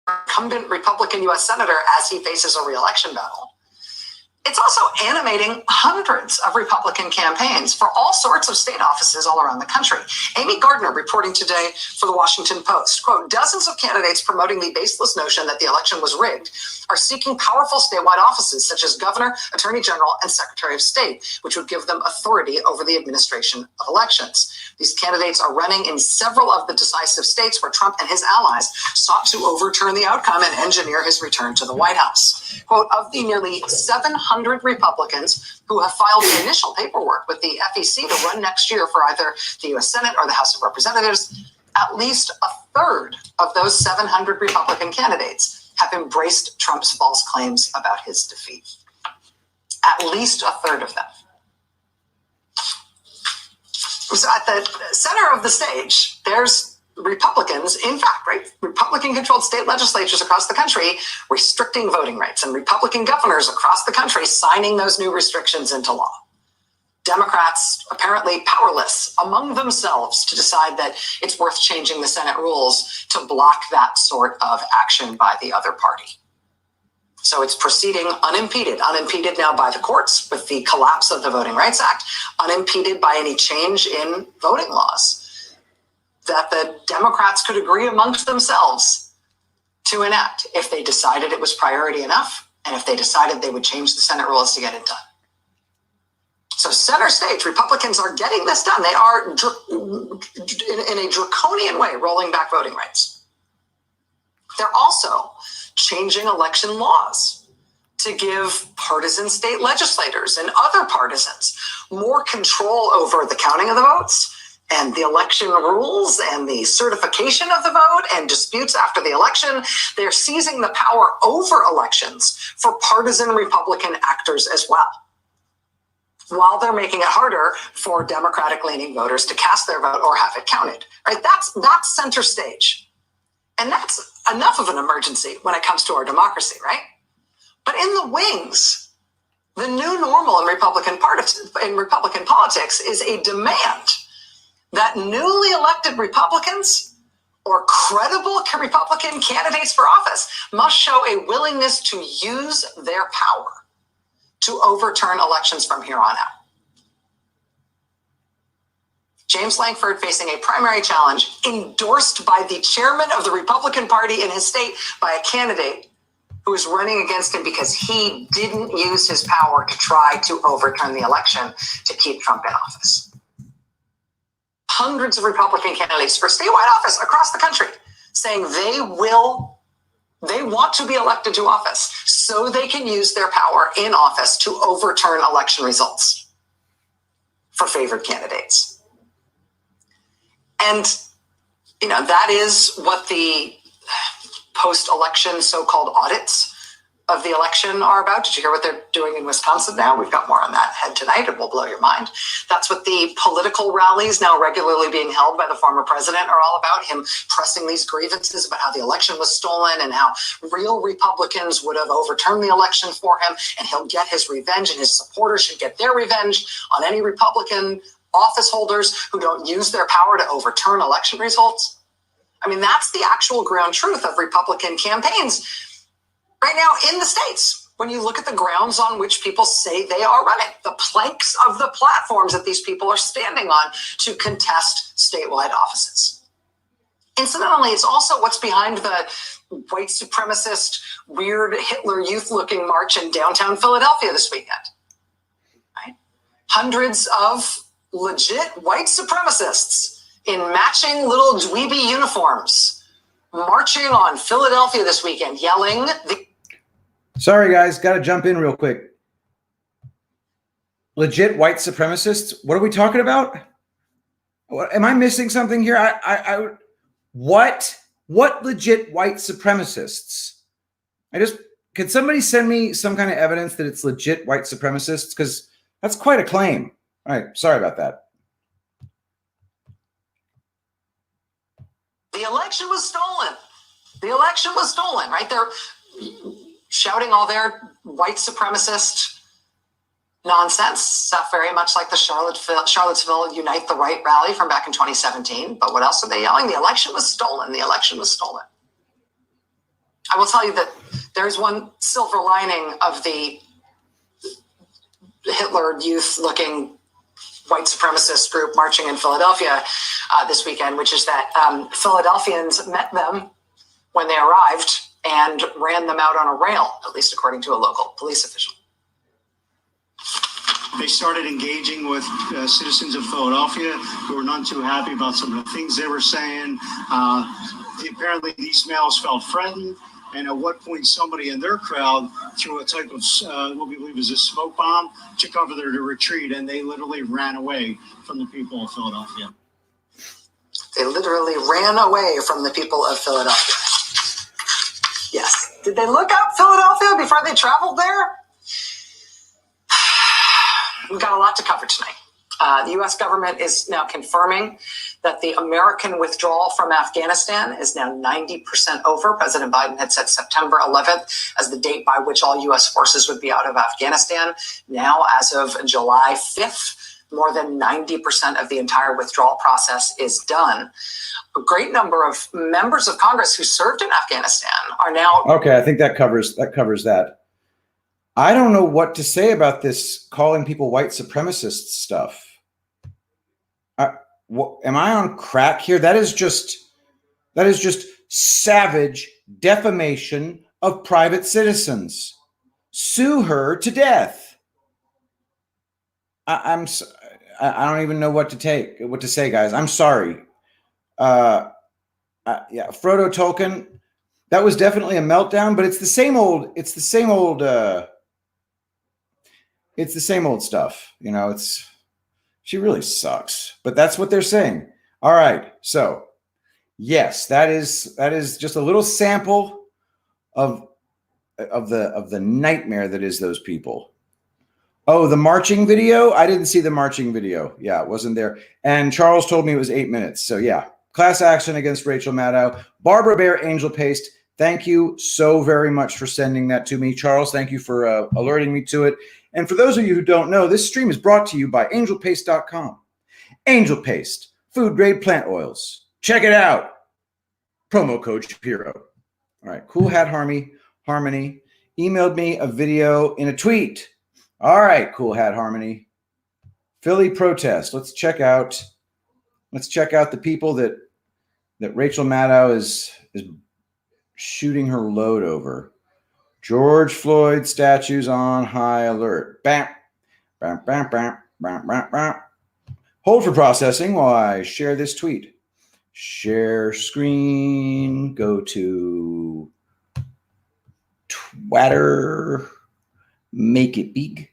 incumbent Republican U.S. Senator, as he faces a re-election battle. It's also animating hundreds of Republican campaigns for all sorts of state offices all around the country. Amy Gardner reporting today for the Washington Post, quote, dozens of candidates promoting the baseless notion that the election was rigged are seeking powerful statewide offices such as governor, attorney general, and secretary of state, which would give them authority over the administration of elections. These candidates are running in several of the decisive states where Trump and his allies sought to overturn the outcome and engineer his return to the White House. Quote, of the nearly 700 Republicans who have filed the initial paperwork with the FEC to run next year for either the U.S. Senate or the House of Representatives, at least a third of those 700 Republican candidates have embraced Trump's false claims about his defeat. At least a third of them. So at the center of the stage, there's Republicans, in fact, right? Republican-controlled state legislatures across the country restricting voting rights, and Republican governors across the country signing those new restrictions into law. Democrats apparently powerless among themselves to decide that it's worth changing the Senate rules to block that sort of action by the other party. So it's proceeding unimpeded now by the courts with the collapse of the Voting Rights Act, unimpeded by any change in voting laws that the Democrats could agree amongst themselves to enact if they decided it was priority enough and if they decided they would change the Senate rules to get it done. So center stage, Republicans are getting this done. They are, in a draconian way, rolling back voting rights. They're also changing election laws to give partisan state legislators and other partisans more control over the counting of the votes and the election rules and the certification of the vote and disputes after the election. They're seizing the power over elections for partisan Republican actors as well, while they're making it harder for Democratic-leaning voters to cast their vote or have it counted. Right? That's center stage. And that's enough of an emergency when it comes to our democracy, right? But in the wings, the new normal in Republican politics is a demand that newly elected Republicans or credible Republican candidates for office must show a willingness to use their power to overturn elections from here on out. James Lankford facing a primary challenge endorsed by the chairman of the Republican Party in his state by a candidate who is running against him because he didn't use his power to try to overturn the election to keep Trump in office. Hundreds of Republican candidates for statewide office across the country saying they want to be elected to office so they can use their power in office to overturn election results for favored candidates. And, that is what the post-election so-called audits of the election are about. Did you hear what they're doing in Wisconsin now? We've got more on that ahead tonight. It will blow your mind. That's what the political rallies now regularly being held by the former president are all about, him pressing these grievances about how the election was stolen and how real Republicans would have overturned the election for him, and he'll get his revenge and his supporters should get their revenge on any Republican office holders who don't use their power to overturn election results. I mean, that's the actual ground truth of Republican campaigns right now in the states. When you look at the grounds on which people say they are running, the planks of the platforms that these people are standing on to contest statewide offices. Incidentally, it's also what's behind the white supremacist, weird Hitler Youth-looking march in downtown Philadelphia this weekend. Right? Hundreds of legit white supremacists in matching little dweeby uniforms marching on Philadelphia this weekend, yelling. Sorry, guys, got to jump in real quick. Legit white supremacists? What are we talking about? Am I missing something here? What legit white supremacists? Could somebody send me some kind of evidence that it's legit white supremacists? Because that's quite a claim. All right, sorry about that. The election was stolen. The election was stolen, right? They're shouting all their white supremacist nonsense, very much like the Charlottesville Unite the Right rally from back in 2017. But what else are they yelling? The election was stolen. The election was stolen. I will tell you that there's one silver lining of the Hitler Youth-looking white supremacist group marching in Philadelphia this weekend, which is that Philadelphians met them when they arrived and ran them out on a rail, at least according to a local police official. They started engaging with citizens of Philadelphia who were none too happy about some of the things they were saying. Apparently, these males felt threatened, and at what point somebody in their crowd threw a type of what we believe is a smoke bomb to cover their retreat, and they literally ran away from the people of Philadelphia. They literally ran away from the people of Philadelphia. Yes. Did they look up Philadelphia before they traveled there? We've got a lot to cover tonight. The U.S. government is now confirming that the American withdrawal from Afghanistan is now 90% over. President Biden had set September 11th as the date by which all U.S. forces would be out of Afghanistan. Now, as of July 5th, more than 90% of the entire withdrawal process is done. A great number of members of Congress who served in Afghanistan are now... Okay, I think that covers that. I don't know what to say about this calling people white supremacists stuff. Am I on crack here? That is just savage defamation of private citizens. Sue her to death. I don't even know what to say, guys. I'm sorry. Yeah, Frodo Tolkien. That was definitely a meltdown, but it's the same old stuff. You know, she really sucks, but that's what they're saying. All right. So yes, that is just a little sample of the nightmare that is those people. Oh, the marching video. I didn't see the marching video. Yeah, it wasn't there. And Charles told me it was 8 minutes. So yeah, class action against Rachel Maddow. Barbara Bear Angel Paste. Thank you so very much for sending that to me. Charles, thank you for alerting me to it. And for those of you who don't know, this stream is brought to you by angelpaste.com. Angel Paste, food grade plant oils. Check it out. Promo code Shapiro. All right, Cool Hat Harmony emailed me a video in a tweet. All right, Cool Hat Harmony. Philly protest. Let's check out the people that Rachel Maddow is shooting her load over. George Floyd statues on high alert. Bam, bam, bam, bam, bam, bam, bam. Hold for processing while I share this tweet. Share screen. Go to Twitter. Make it big.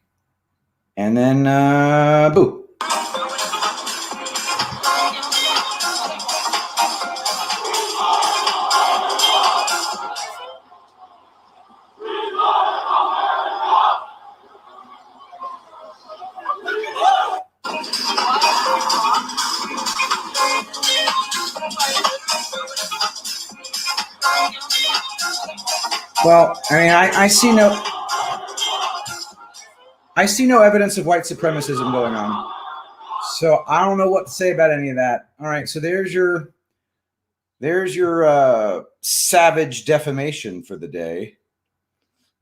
And then, boo. Well, I mean, I see no evidence of white supremacism going on. So I don't know what to say about any of that. All right, so there's your savage defamation for the day.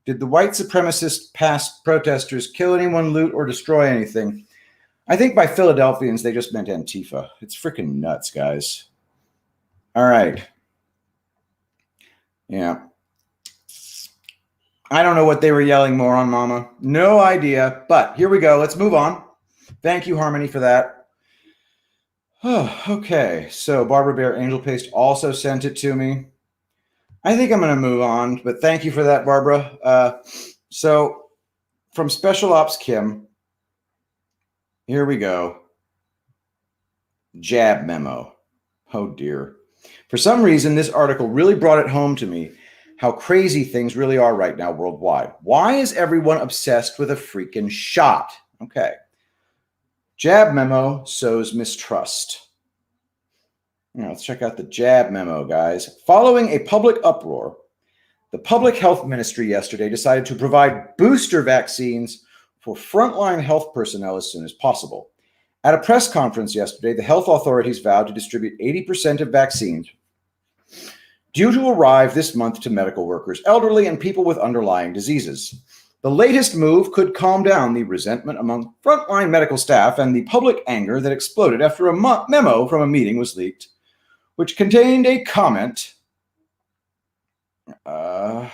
Did the white supremacist past protesters kill anyone, loot, or destroy anything? I think by Philadelphians, they just meant Antifa. It's freaking nuts, guys. All right. Yeah. I don't know what they were yelling more on, Mama. No idea. But here we go. Let's move on. Thank you, Harmony, for that. Oh, okay. So Barbara Bear Angel Paste also sent it to me. I think I'm going to move on, but thank you for that, Barbara. So from Special Ops Kim, here we go. Jab memo. Oh, dear. For some reason, this article really brought it home to me how crazy things really are right now worldwide. Why is everyone obsessed with a freaking shot? Okay. Jab memo sows mistrust. Now, let's check out the Jab memo, guys. Following a public uproar, the Public Health Ministry yesterday decided to provide booster vaccines for frontline health personnel as soon as possible. At a press conference yesterday, the health authorities vowed to distribute 80% of vaccines due to arrive this month to medical workers, elderly, and people with underlying diseases. The latest move could calm down the resentment among frontline medical staff and the public anger that exploded after a memo from a meeting was leaked, which contained a comment. Who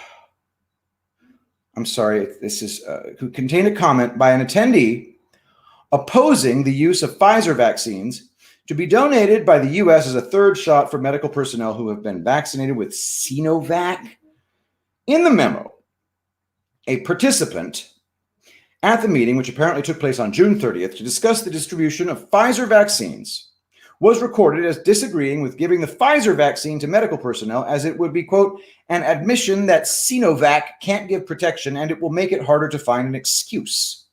contained a comment by an attendee opposing the use of Pfizer vaccines to be donated by the U.S. as a third shot for medical personnel who have been vaccinated with Sinovac. In the memo, a participant at the meeting, which apparently took place on June 30th, to discuss the distribution of Pfizer vaccines, was recorded as disagreeing with giving the Pfizer vaccine to medical personnel, as it would be, quote, an admission that Sinovac can't give protection and it will make it harder to find an excuse.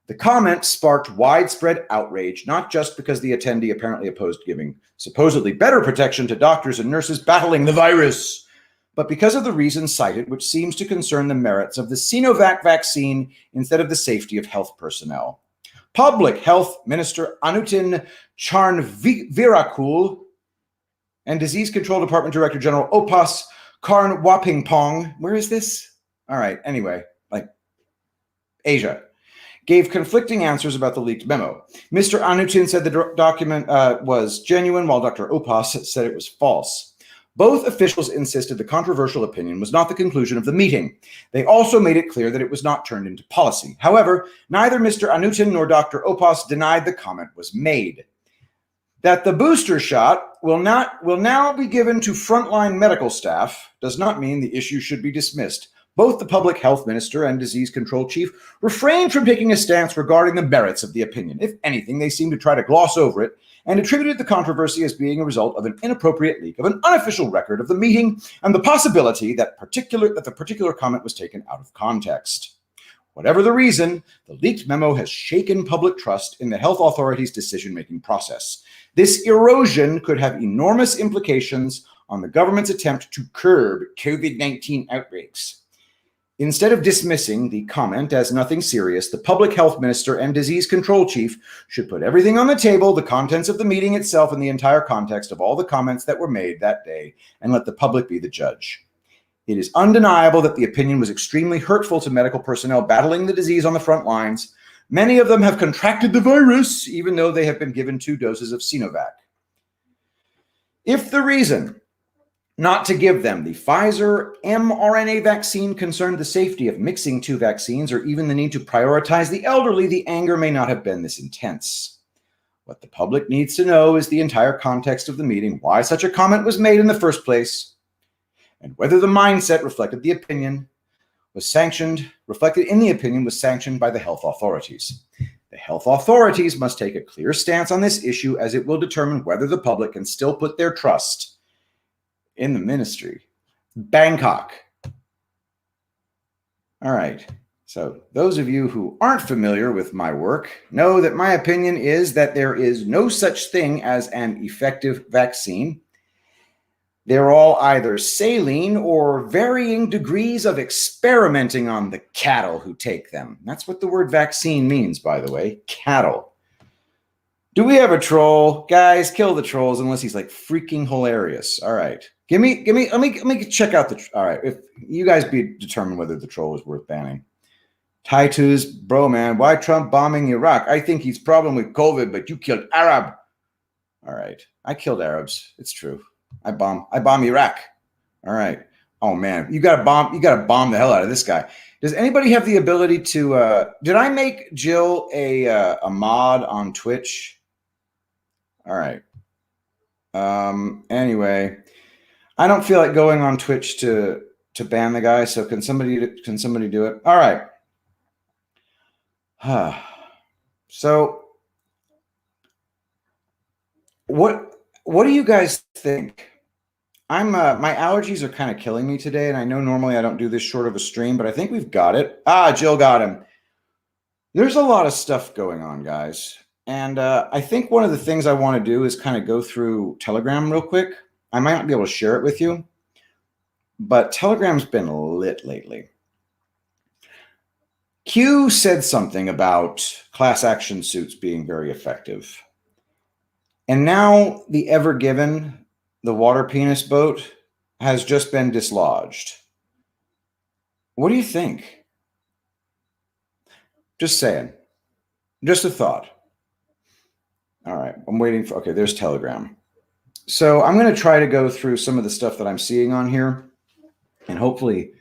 The comment sparked widespread outrage, not just because the attendee apparently opposed giving supposedly better protection to doctors and nurses battling the virus, but because of the reasons cited, which seems to concern the merits of the Sinovac vaccine instead of the safety of health personnel. Public Health Minister Anutin Charnvirakul and Disease Control Department Director General Opas Karnwapingpong, where is this? All right, anyway, Asia, gave conflicting answers about the leaked memo. Mr. Anutin said the document was genuine, while Dr. Opas said it was false. Both officials insisted the controversial opinion was not the conclusion of the meeting. They also made it clear that it was not turned into policy. However, neither Mr. Anutin nor Dr. Opas denied the comment was made. That the booster shot will now be given to frontline medical staff does not mean the issue should be dismissed. Both the public health minister and disease control chief refrained from taking a stance regarding the merits of the opinion. If anything, they seemed to try to gloss over it and attributed the controversy as being a result of an inappropriate leak of an unofficial record of the meeting and the possibility that the particular comment was taken out of context. Whatever the reason, the leaked memo has shaken public trust in the health authorities' decision-making process. This erosion could have enormous implications on the government's attempt to curb COVID-19 outbreaks. Instead of dismissing the comment as nothing serious, the public health minister and disease control chief should put everything on the table, the contents of the meeting itself, and the entire context of all the comments that were made that day, and let the public be the judge. It is undeniable that the opinion was extremely hurtful to medical personnel battling the disease on the front lines. Many of them have contracted the virus, even though they have been given 2 doses of Sinovac. If the reason not to give them the Pfizer mRNA vaccine concerned the safety of mixing 2 vaccines or even the need to prioritize the elderly, the anger may not have been this intense. What the public needs to know is the entire context of the meeting, why such a comment was made in the first place, and whether the mindset reflected in the opinion was sanctioned by the health authorities. The health authorities must take a clear stance on this issue, as it will determine whether the public can still put their trust in the ministry. Bangkok. All right. So those of you who aren't familiar with my work know that my opinion is that there is no such thing as an effective vaccine. They're all either saline or varying degrees of experimenting on the cattle who take them. That's what the word vaccine means, by the way, cattle. Do we have a troll? Guys, kill the trolls unless he's freaking hilarious. All right. Let me check out all right. If you guys determine whether the troll is worth banning. Titus, bro, man, why Trump bombing Iraq? I think he's problem with COVID, but you killed Arab. All right. I killed Arabs. It's true. I bomb Iraq. All right. Oh man, you gotta bomb the hell out of this guy. Does anybody have the ability to did I make Jill a mod on Twitch? All right. Anyway, I don't feel like going on Twitch to ban the guy, so can somebody do it? All right. So what do you guys think? my allergies are kind of killing me today, and I know normally I don't do this short of a stream, but I think we've got it. Jill got him. There's a lot of stuff going on, guys. And I think one of the things I want to do is kind of go through Telegram real quick. I might not be able to share it with you, but Telegram's been lit lately. Q said something about class action suits being very effective. And now the Ever Given, the water penis boat, has just been dislodged. What do you think? Just saying. Just a thought. All right, I'm waiting for, okay, there's Telegram. So I'm going to try to go through some of the stuff that I'm seeing on here and hopefully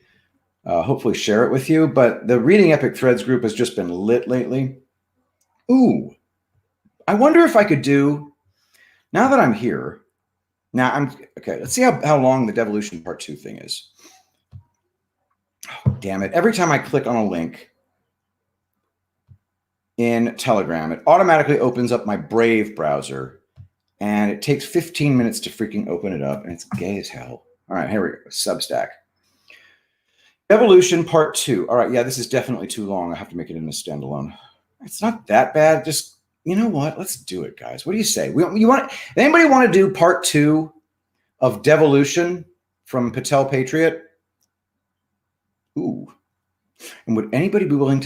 share it with you. But the Reading Epic Threads group has just been lit lately. Ooh, I wonder if I could do, now that I'm here, okay, let's see how long the Devolution Part 2 thing is. Oh, damn it. Every time I click on a link in Telegram, it automatically opens up my Brave browser, and it takes 15 minutes to freaking open it up, and it's gay as hell. All right, here we go. Substack. Evolution Part 2. All right, yeah, this is definitely too long. I have to make it in a standalone. It's not that bad. Just, you know what? Let's do it, guys. What do you say? Anybody want to do Part 2 of Devolution from Patel Patriot? Ooh. And would anybody be willing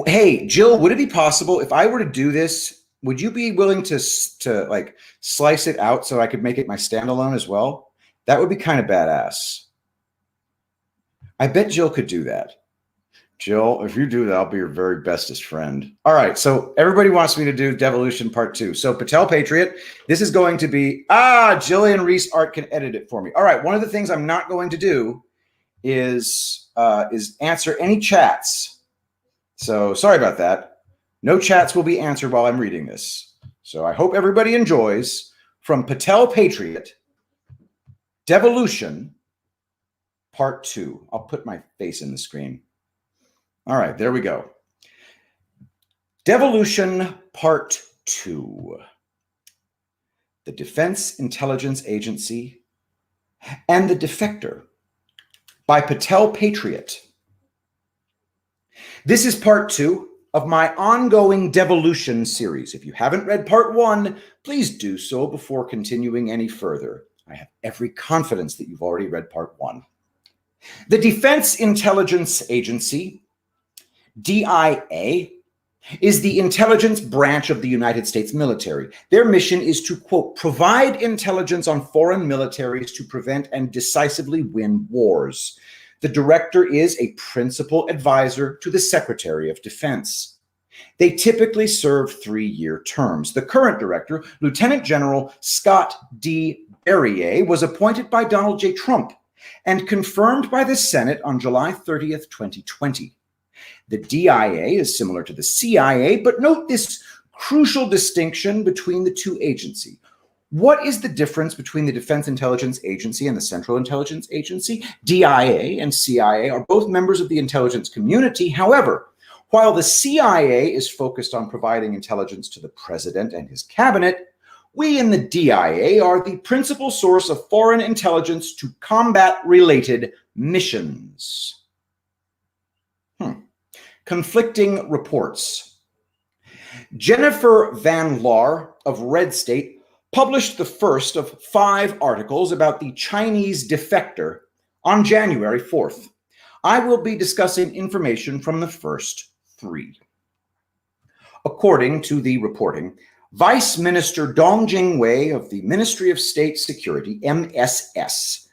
hey, Jill, would it be possible if I were to do this, would you be willing to like slice it out so I could make it my standalone as well? That would be kind of badass. I bet Jill could do that. Jill, if you do that, I'll be your very bestest friend. All right, so everybody wants me to do Devolution Part 2. So Patel Patriot, this is going to be, Jillian Reese Art can edit it for me. All right, one of the things I'm not going to do is answer any chats. So sorry about that. No chats will be answered while I'm reading this. So I hope everybody enjoys from Patel Patriot, Devolution Part 2. I'll put my face in the screen. All right, there we go. Devolution Part 2. The Defense Intelligence Agency and the Defector by Patel Patriot. This is Part 2 of my ongoing Devolution series. If you haven't read Part 1, please do so before continuing any further. I have every confidence that you've already read Part 1. The Defense Intelligence Agency, DIA, is the intelligence branch of the United States military. Their mission is to, quote, provide intelligence on foreign militaries to prevent and decisively win wars. The director is a principal advisor to the Secretary of Defense. They typically serve 3-year terms. The current director, Lieutenant General Scott D. Berryer, was appointed by Donald J. Trump and confirmed by the Senate on July 30th, 2020. The DIA is similar to the CIA, but note this crucial distinction between the two agencies. What is the difference between the Defense Intelligence Agency and the Central Intelligence Agency? DIA and CIA are both members of the intelligence community. However, while the CIA is focused on providing intelligence to the president and his cabinet, we in the DIA are the principal source of foreign intelligence to combat-related missions. Conflicting reports. Jennifer Van Laar of Red State published the first of 5 articles about the Chinese defector on January 4th. I will be discussing information from the first 3. According to the reporting, Vice Minister Dong Jingwei of the Ministry of State Security, MSS,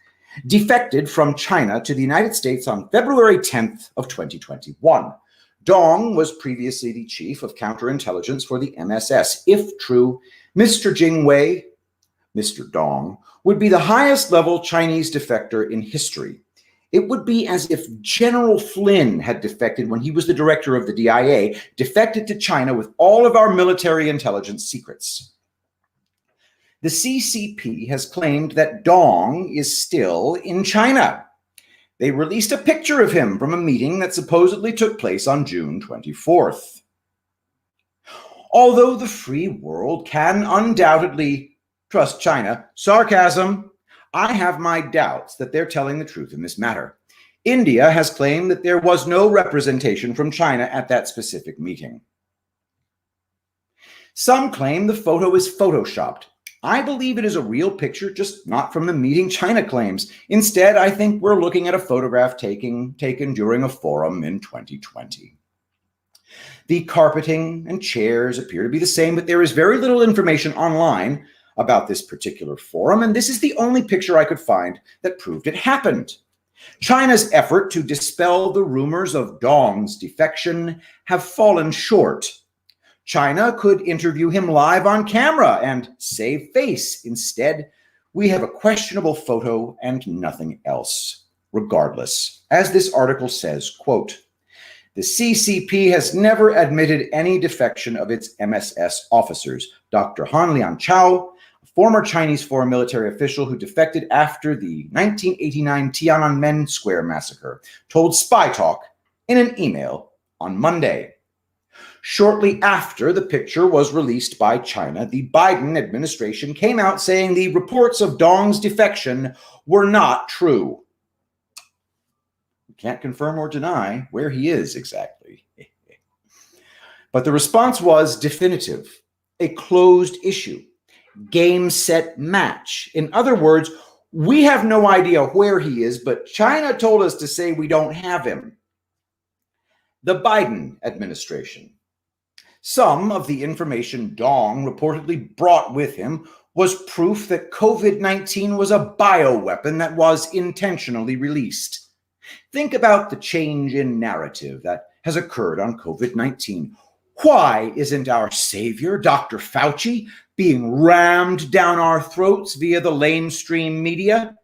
defected from China to the United States on February 10th of 2021. Dong was previously the chief of counterintelligence for the MSS. If true, Mr. Jingwei, Mr. Dong, would be the highest level Chinese defector in history. It would be as if General Flynn had defected when he was the director of the DIA, defected to China with all of our military intelligence secrets. The CCP has claimed that Dong is still in China. They released a picture of him from a meeting that supposedly took place on June 24th. Although the free world can undoubtedly Trust China. Sarcasm. I have my doubts that they're telling the truth in this matter. India has claimed that there was no representation from China at that specific meeting. Some claim the photo is photoshopped. I believe it is a real picture, just not from the meeting China claims. Instead, I think we're looking at a photograph taken during a forum in 2020. The carpeting and chairs appear to be the same, but there is very little information online about this particular forum, and this is the only picture I could find that proved it happened. China's effort to dispel the rumors of Dong's defection have fallen short. China could interview him live on camera and save face. Instead, we have a questionable photo and nothing else. Regardless, as this article says, quote, the CCP has never admitted any defection of its MSS officers. Dr. Han Lianchao, a former Chinese foreign military official who defected after the 1989 Tiananmen Square massacre, told Spy Talk in an email on Monday. Shortly after the picture was released by China, the Biden administration came out saying the reports of Dong's defection were not true. We can't confirm or deny where he is exactly. But the response was definitive, a closed issue, game, set, match. In other words, we have no idea where he is, but China told us to say we don't have him. The Biden administration. Some of the information Dong reportedly brought with him was proof that COVID-19 was a bioweapon that was intentionally released. Think about the change in narrative that has occurred on COVID-19. Why isn't our savior, Dr. Fauci, being rammed down our throats via the lamestream media?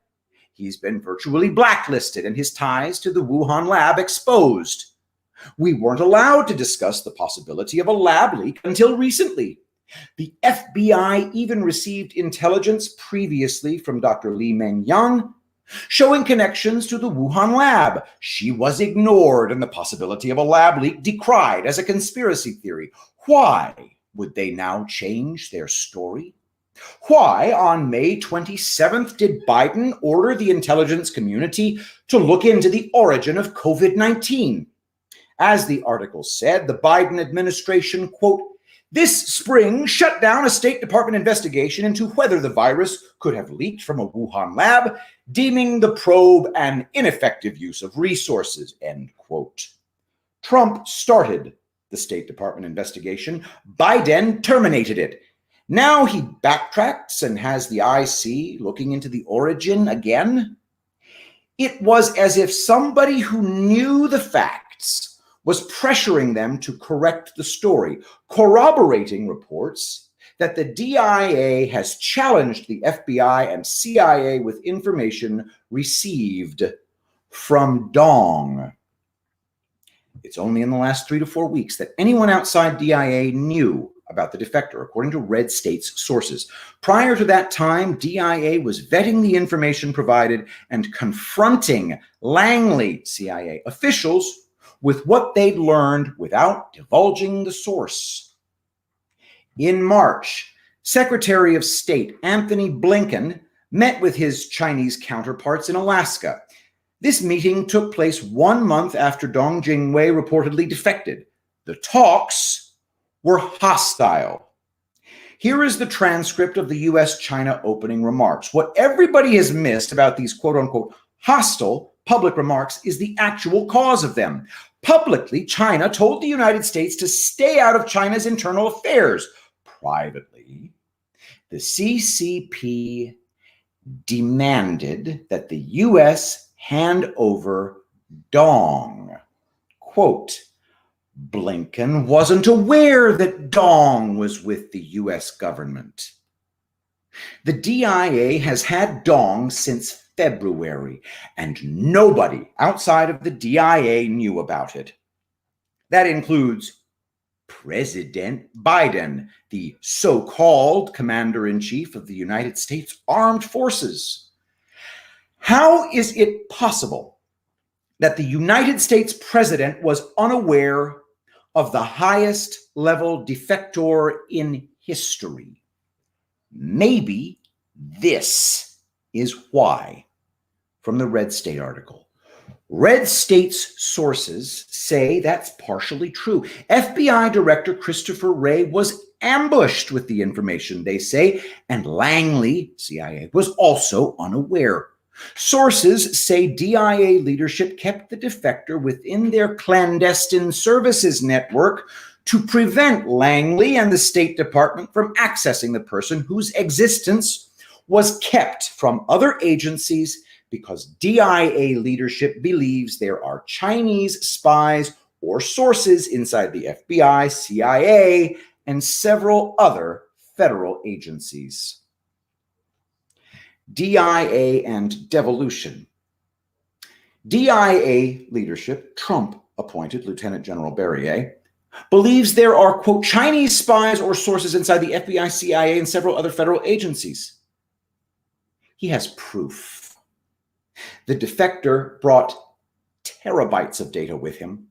He's been virtually blacklisted and his ties to the Wuhan lab exposed. We weren't allowed to discuss the possibility of a lab leak until recently. The FBI even received intelligence previously from Dr. Li Mengyang showing connections to the Wuhan lab. She was ignored and the possibility of a lab leak decried as a conspiracy theory. Why would they now change their story? Why, on May 27th, did Biden order the intelligence community to look into the origin of COVID-19? As the article said, the Biden administration, quote, this spring shut down a State Department investigation into whether the virus could have leaked from a Wuhan lab, deeming the probe an ineffective use of resources, end quote. Trump started the State Department investigation. Biden terminated it. Now he backtracks and has the IC looking into the origin again. It was as if somebody who knew the facts was pressuring them to correct the story, corroborating reports that the DIA has challenged the FBI and CIA with information received from Dong. It's only in the last 3 to 4 weeks that anyone outside DIA knew about the defector, according to red states' sources. Prior to that time, DIA was vetting the information provided and confronting Langley CIA officials with what they'd learned without divulging the source. In March, Secretary of State Anthony Blinken met with his Chinese counterparts in Alaska. This meeting took place 1 month after Dong Jingwei reportedly defected. The talks were hostile. Here is the transcript of the U.S.-China opening remarks. What everybody has missed about these quote-unquote hostile public remarks is the actual cause of them. Publicly, China told the United States to stay out of China's internal affairs. Privately, the CCP demanded that the U.S. hand over Dong. Quote, Blinken wasn't aware that Dong was with the U.S. government. The DIA has had Dong since February, and nobody outside of the DIA knew about it. That includes President Biden, the so-called commander-in-chief of the United States Armed Forces. How is it possible that the United States president was unaware of the highest level defector in history? Maybe This is why, from the Red State article. Red State's sources say that's partially true. FBI Director Christopher Wray was ambushed with the information, they say, and Langley, CIA, was also unaware. Sources say DIA leadership kept the defector within their clandestine services network to prevent Langley and the State Department from accessing the person whose existence was kept from other agencies because DIA leadership believes there are Chinese spies or sources inside the FBI, CIA, and several other federal agencies. DIA and devolution. DIA leadership, Trump-appointed Lieutenant General Berrier, believes there are, quote, Chinese spies or sources inside the FBI, CIA, and several other federal agencies. He has proof. The defector brought terabytes of data with him.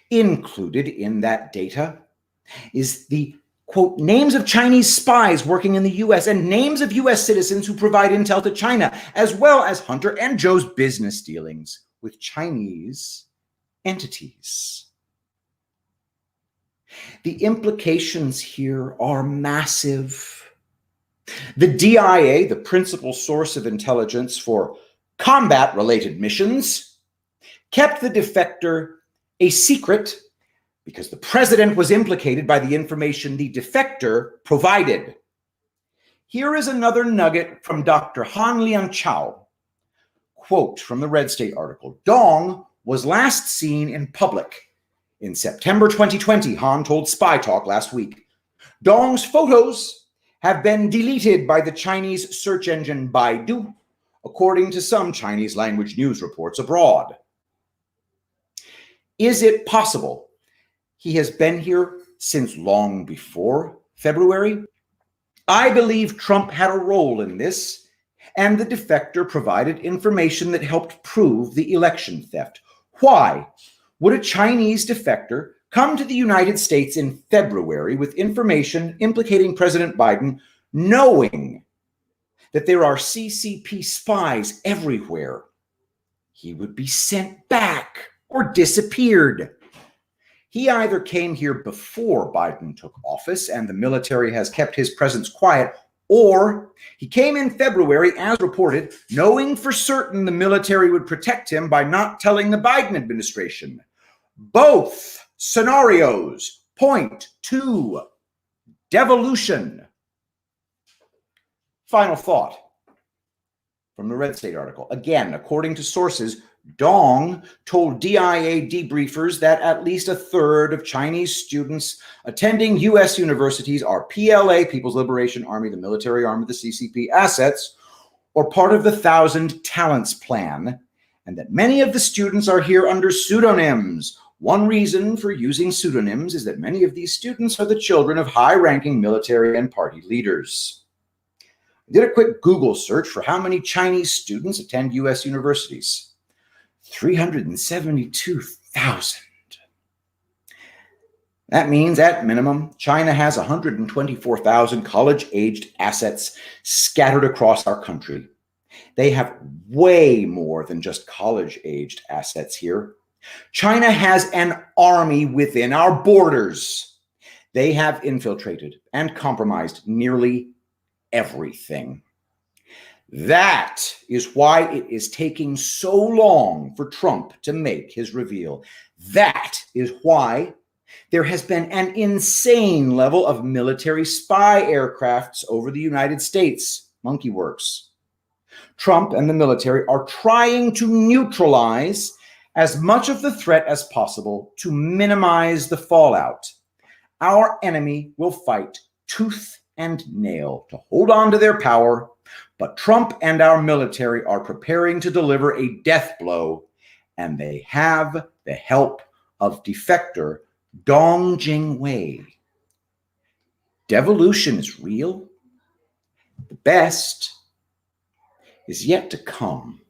Included in that data is the, quote, names of Chinese spies working in the U.S. and names of U.S. citizens who provide intel to China, as well as Hunter and Joe's business dealings with Chinese entities. The implications here are massive. The DIA, the principal source of intelligence for combat-related missions, kept the defector a secret because the president was implicated by the information the defector provided. Here is another nugget from Dr. Han Liang Chao. Quote from the Red State article, Dong was last seen in public in September 2020, Han told Spy Talk last week. Dong's photos have been deleted by the Chinese search engine Baidu, according to some Chinese language news reports abroad. Is it possible he has been here since long before February? I believe Trump had a role in this, and the defector provided information that helped prove the election theft. Why would a Chinese defector come to the United States in February with information implicating President Biden, knowing that there are CCP spies everywhere? He would be sent back or disappeared. He either came here before Biden took office and the military has kept his presence quiet, or he came in February, as reported, knowing for certain the military would protect him by not telling the Biden administration. Both scenarios point to devolution. Final thought from the Red State article. Again, according to sources, Dong told DIA debriefers that at least a third of Chinese students attending U.S. universities are PLA, People's Liberation Army, the military arm of the CCP, assets, or part of the 1,000 Talents Plan, and that many of the students are here under pseudonyms. One reason for using pseudonyms is that many of these students are the children of high-ranking military and party leaders. I did a quick Google search for how many Chinese students attend U.S. universities. 372,000. That means, at minimum, China has 124,000 college-aged assets scattered across our country. They have way more than just college-aged assets here. China has an army within our borders. They have infiltrated and compromised nearly everything. That is why it is taking so long for Trump to make his reveal. That is why there has been an insane level of military spy aircrafts over the United States, Monkey Works. Trump and the military are trying to neutralize as much of the threat as possible to minimize the fallout. Our enemy will fight tooth and nail to hold on to their power, but Trump and our military are preparing to deliver a death blow, and they have the help of defector Dong Jingwei. Devolution is real. The best is yet to come.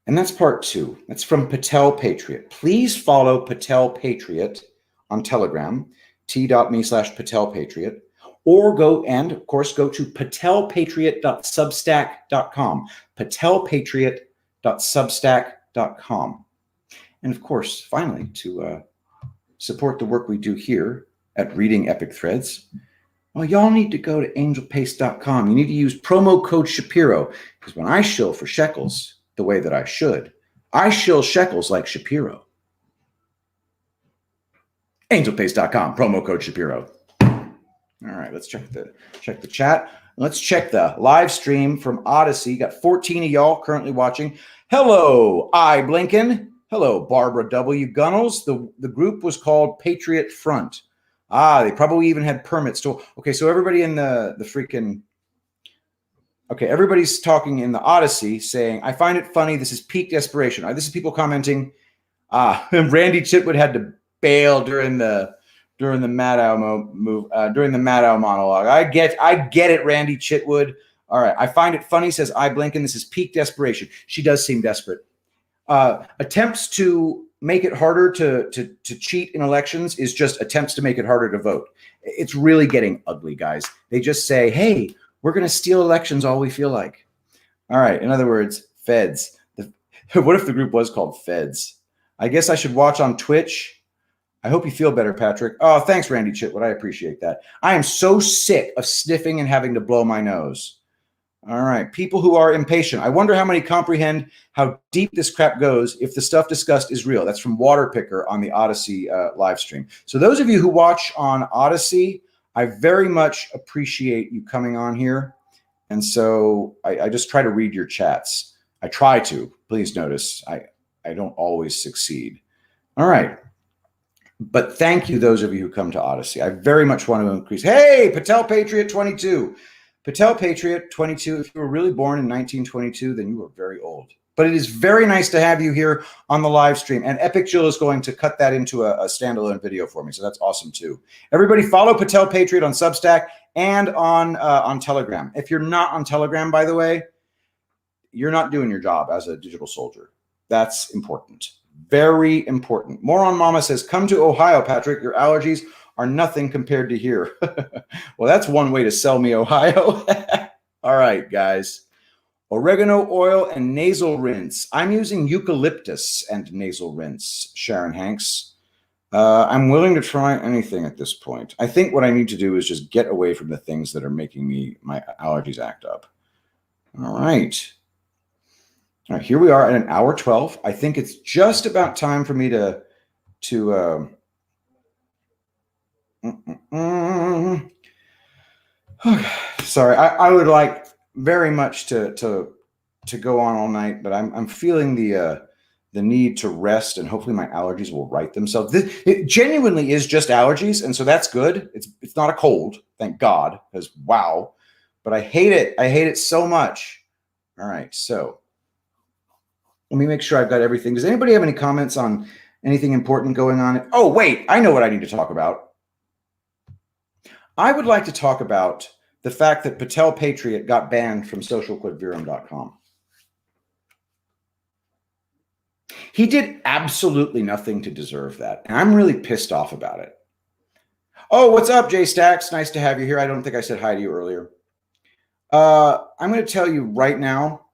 And that's part 2. That's from Patel Patriot. Please follow Patel Patriot on Telegram, t.me/Patel Patriot, or go to patelpatriot.substack.com, patelpatriot.substack.com. And of course, finally, to support the work we do here at Reading Epic Threads, well, y'all need to go to angelpaste.com. You need to use promo code Shapiro, because when I shill for shekels the way that I should, I shill shekels like Shapiro. Angelpaste.com, promo code Shapiro. All right, let's check the chat. Let's check the live stream from Odyssey. Got 14 of y'all currently watching. Hello, I Blinken. Hello, Barbara W. Gunnels. The group was called Patriot Front. They probably even had permits to. Okay, so everybody in the freaking. Okay, everybody's talking in the Odyssey saying, I find it funny. This is peak desperation. This is people commenting. Randy Chitwood had to bail during the Maddow monologue. I get it, Randy Chitwood. All right, I find it funny, says I Blinken. This is peak desperation. She does seem desperate. Attempts to make it harder to cheat in elections is just attempts to make it harder to vote. It's really getting ugly, guys. They just say, hey, we're going to steal elections all we feel like. All right, in other words, feds. What if the group was called Feds? I guess I should watch on Twitch. I hope you feel better, Patrick. Oh, thanks, Randy Chitwood. I appreciate that. I am so sick of sniffing and having to blow my nose. All right, people who are impatient. I wonder how many comprehend how deep this crap goes if the stuff discussed is real. That's from Waterpicker on the Odyssey live stream. So those of you who watch on Odyssey, I very much appreciate you coming on here. And so I just try to read your chats. I try to. Please notice, I don't always succeed. All right. But thank you, those of you who come to Odyssey. I very much want to increase. Hey, Patel Patriot 22. Patel Patriot 22, if you were really born in 1922, then you were very old. But it is very nice to have you here on the live stream. And Epic Jill is going to cut that into a standalone video for me. So that's awesome, too. Everybody follow Patel Patriot on Substack and on Telegram. If you're not on Telegram, by the way, you're not doing your job as a digital soldier. That's important. Very important. Moron Mama says, come to Ohio, Patrick. Your allergies are nothing compared to here. Well, that's one way to sell me Ohio. All right, guys. Oregano oil and nasal rinse. I'm using eucalyptus and nasal rinse, Sharon Hanks. I'm willing to try anything at this point. I think what I need to do is just get away from the things that are making my allergies act up. All right. All right, here we are at an hour 12. I think it's just about time for me to sorry, I would like very much to go on all night, but I'm feeling the need to rest, and hopefully my allergies will right themselves. It genuinely is just allergies, and so that's good. It's not a cold, thank God, because wow. But I hate it. I hate it so much. All right, so let me make sure I've got everything. Does anybody have any comments on anything important going on? Oh, wait, I know what I need to talk about. I would like to talk about the fact that Patel Patriot got banned from socialquadvirum.com. He did absolutely nothing to deserve that. And I'm really pissed off about it. Oh, what's up, Jay Stacks? Nice to have you here. I don't think I said hi to you earlier. I'm going to tell you right now,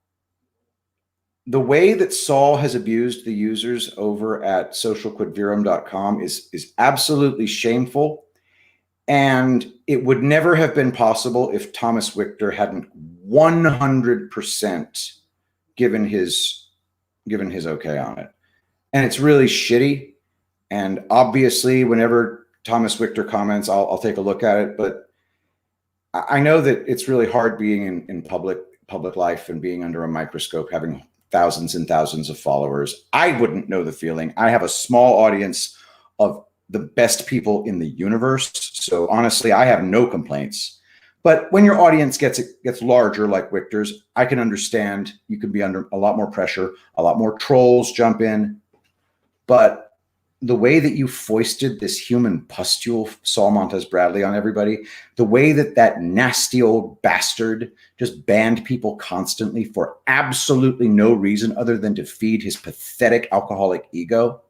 the way that Saul has abused the users over at socialquadvirum.com is absolutely shameful. And it would never have been possible if Thomas Wichter hadn't 100% given his okay on it. And it's really shitty. And obviously, whenever Thomas Wichter comments, I'll take a look at it. But I know that it's really hard being in public life and being under a microscope, having thousands and thousands of followers. I wouldn't know the feeling. I have a small audience of the best people in the universe. So honestly, I have no complaints. But when your audience gets larger, like Wichter's, I can understand you could be under a lot more pressure, a lot more trolls jump in. But the way that you foisted this human pustule, Saul Montez Bradley, on everybody, the way that nasty old bastard just banned people constantly for absolutely no reason other than to feed his pathetic alcoholic ego.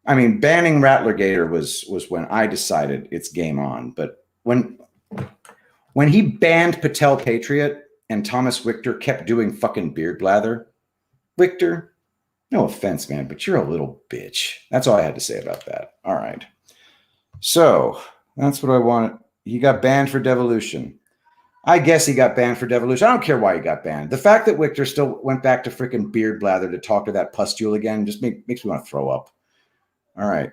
I mean, banning Rattlergator was when I decided it's game on. But when he banned Patel Patriot and Thomas Wichter kept doing fucking beard blather, Wichter, no offense, man, but you're a little bitch. That's all I had to say about that. All right. So that's what I want. He got banned for devolution. I guess he got banned for devolution. I don't care why he got banned. The fact that Wichter still went back to freaking beard blather to talk to that pustule again just makes me want to throw up. All right.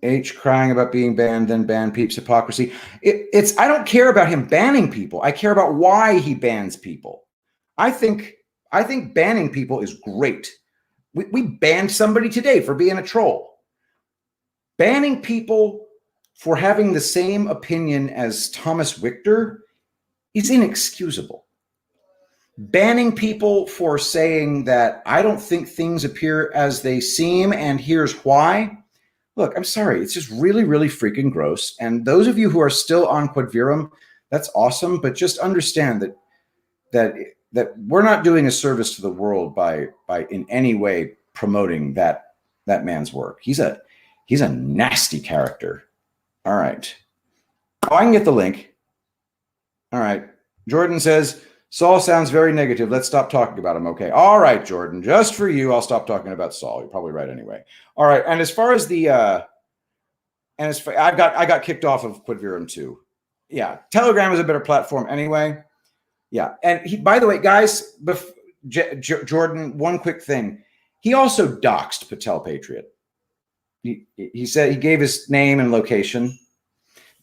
H crying about being banned, then ban peeps hypocrisy. I don't care about him banning people. I care about why he bans people. I think banning people is great. We banned somebody today for being a troll. Banning people for having the same opinion as Thomas Wichter is inexcusable. Banning people for saying that I don't think things appear as they seem and here's why. Look, I'm sorry. It's just really, really freaking gross. And those of you who are still on Quod Virum, that's awesome. But just understand that we're not doing a service to the world by in any way promoting that man's work. He's a nasty character. All right. Oh, I can get the link. All right. Jordan says, Saul sounds very negative. Let's stop talking about him. Okay. All right, Jordan. Just for you, I'll stop talking about Saul. You're probably right anyway. All right. And as far as the I got kicked off of Quod Virum too. Yeah. Telegram is a better platform anyway. Yeah. And by the way, guys, Jordan, one quick thing. He also doxed Patel Patriot. He said he gave his name and location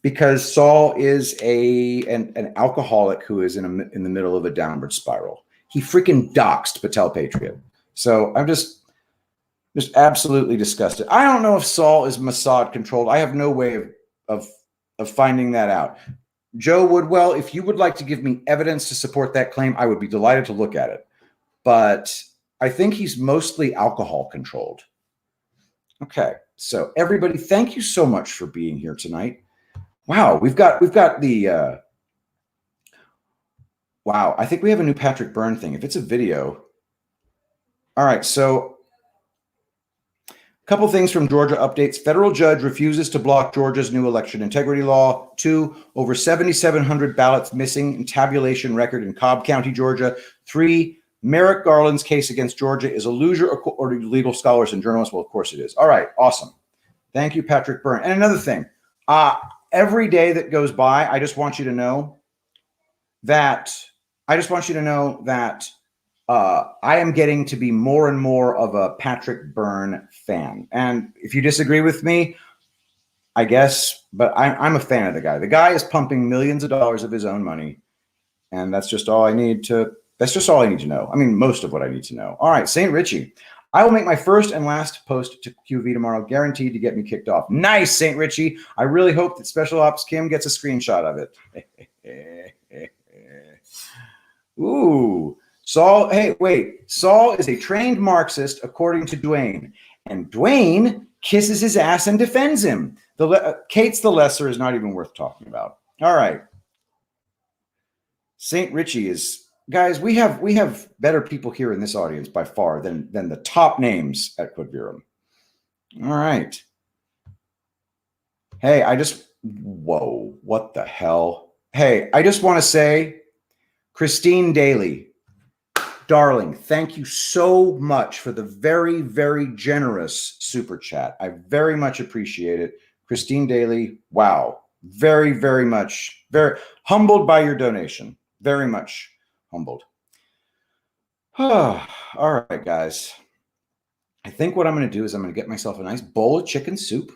because Saul is an alcoholic who is in the middle of a downward spiral. He freaking doxed Patel Patriot. So I'm just absolutely disgusted. I don't know if Saul is Mossad controlled. I have no way of finding that out. Joe Woodwell, if you would like to give me evidence to support that claim, I would be delighted to look at it. But I think he's mostly alcohol controlled. Okay, so everybody, thank you so much for being here tonight. Wow, we've got the wow, I think we have a new Patrick Byrne thing. If it's a video. All right, so a couple things from Georgia updates. Federal judge refuses to block Georgia's new election integrity law. 2, over 7,700 ballots missing in tabulation record in Cobb County, Georgia. 3, Merrick Garland's case against Georgia is a loser, according to legal scholars and journalists. Well, of course it is. All right, awesome. Thank you, Patrick Byrne. And another thing, every day that goes by, I just want you to know that I am getting to be more and more of a Patrick Byrne fan. And if you disagree with me, I guess, but I'm a fan of the guy. The guy is pumping millions of dollars of his own money. And that's just all I need to know. I mean, most of what I need to know. All right, St. Richie. I will make my first and last post to QV tomorrow, guaranteed to get me kicked off. Nice, St. Richie. I really hope that Special Ops Kim gets a screenshot of it. Ooh. Saul, hey, wait. Saul is a trained Marxist, according to Dwayne. And Dwayne kisses his ass and defends him. Kate's the lesser is not even worth talking about. All right. St. Richie is... Guys, we have better people here in this audience by far than the top names at Quod Virum. All right. Hey, whoa, what the hell? Hey, I just want to say, Christine Daly, darling, thank you so much for the very, very generous super chat. I very much appreciate it. Christine Daly, wow. Very, very much, very humbled by your donation. Very much humbled. All right, guys. I think what I'm going to do is I'm going to get myself a nice bowl of chicken soup.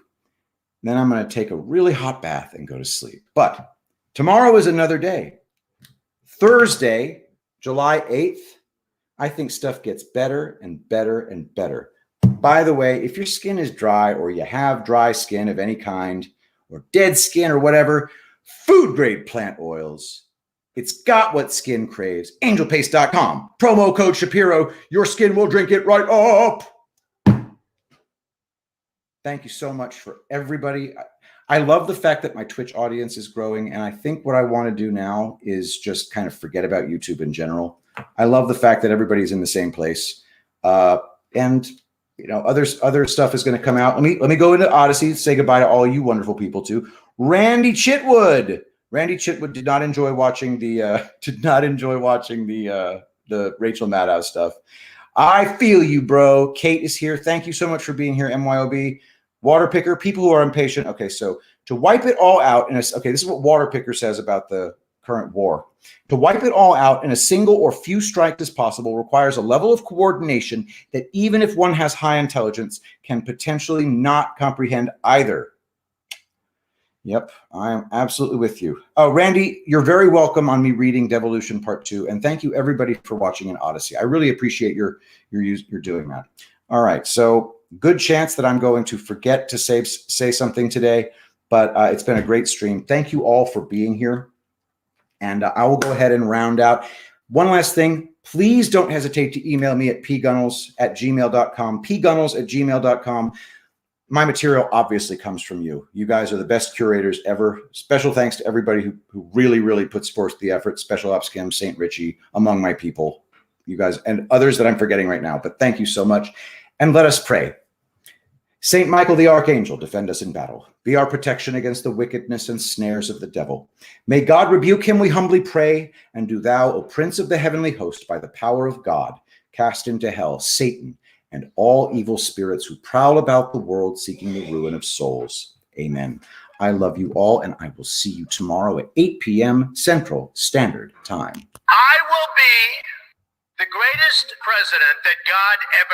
Then I'm going to take a really hot bath and go to sleep. But tomorrow is another day. Thursday, July 8th, I think stuff gets better and better and better. By the way, if your skin is dry or you have dry skin of any kind or dead skin or whatever, food grade plant oils. It's got what skin craves. Angelpaste.com. Promo code Shapiro. Your skin will drink it right up. Thank you so much for everybody. I love the fact that my Twitch audience is growing. And I think what I want to do now is just kind of forget about YouTube in general. I love the fact that everybody's in the same place. And other stuff is going to come out. Let me go into Odyssey. Say goodbye to all you wonderful people too. Randy Chitwood. Randy Chitwood did not enjoy watching the Rachel Maddow stuff. I feel you, bro. Kate is here. Thank you so much for being here, MYOB. Water Picker, people who are impatient. Okay, so to wipe it all out this is what Water Picker says about the current war. To wipe it all out in a single or few strikes as possible requires a level of coordination that even if one has high intelligence can potentially not comprehend either. Yep, I am absolutely with you. Oh, Randy, you're very welcome on me reading Devolution Part 2, and thank you everybody for watching in Odyssey. I really appreciate your doing that. All right, so good chance that I'm going to forget to say something today, but it's been a great stream. Thank you all for being here. And I will go ahead and round out. One last thing, please don't hesitate to email me at pgunnels@gmail.com, pgunnels@gmail.com. My material obviously comes from you. You guys are the best curators ever. Special thanks to everybody who really, really puts forth the effort. Special Ops Kim, St. Richie, among my people, you guys, and others that I'm forgetting right now. But thank you so much. And let us pray. Saint Michael the Archangel, defend us in battle. Be our protection against the wickedness and snares of the devil. May God rebuke him, we humbly pray. And do thou, O Prince of the heavenly host, by the power of God, cast into hell Satan and all evil spirits who prowl about the world seeking the ruin of souls. Amen. I love you all, and I will see you tomorrow at 8 p.m. Central Standard Time. I will be the greatest president that God ever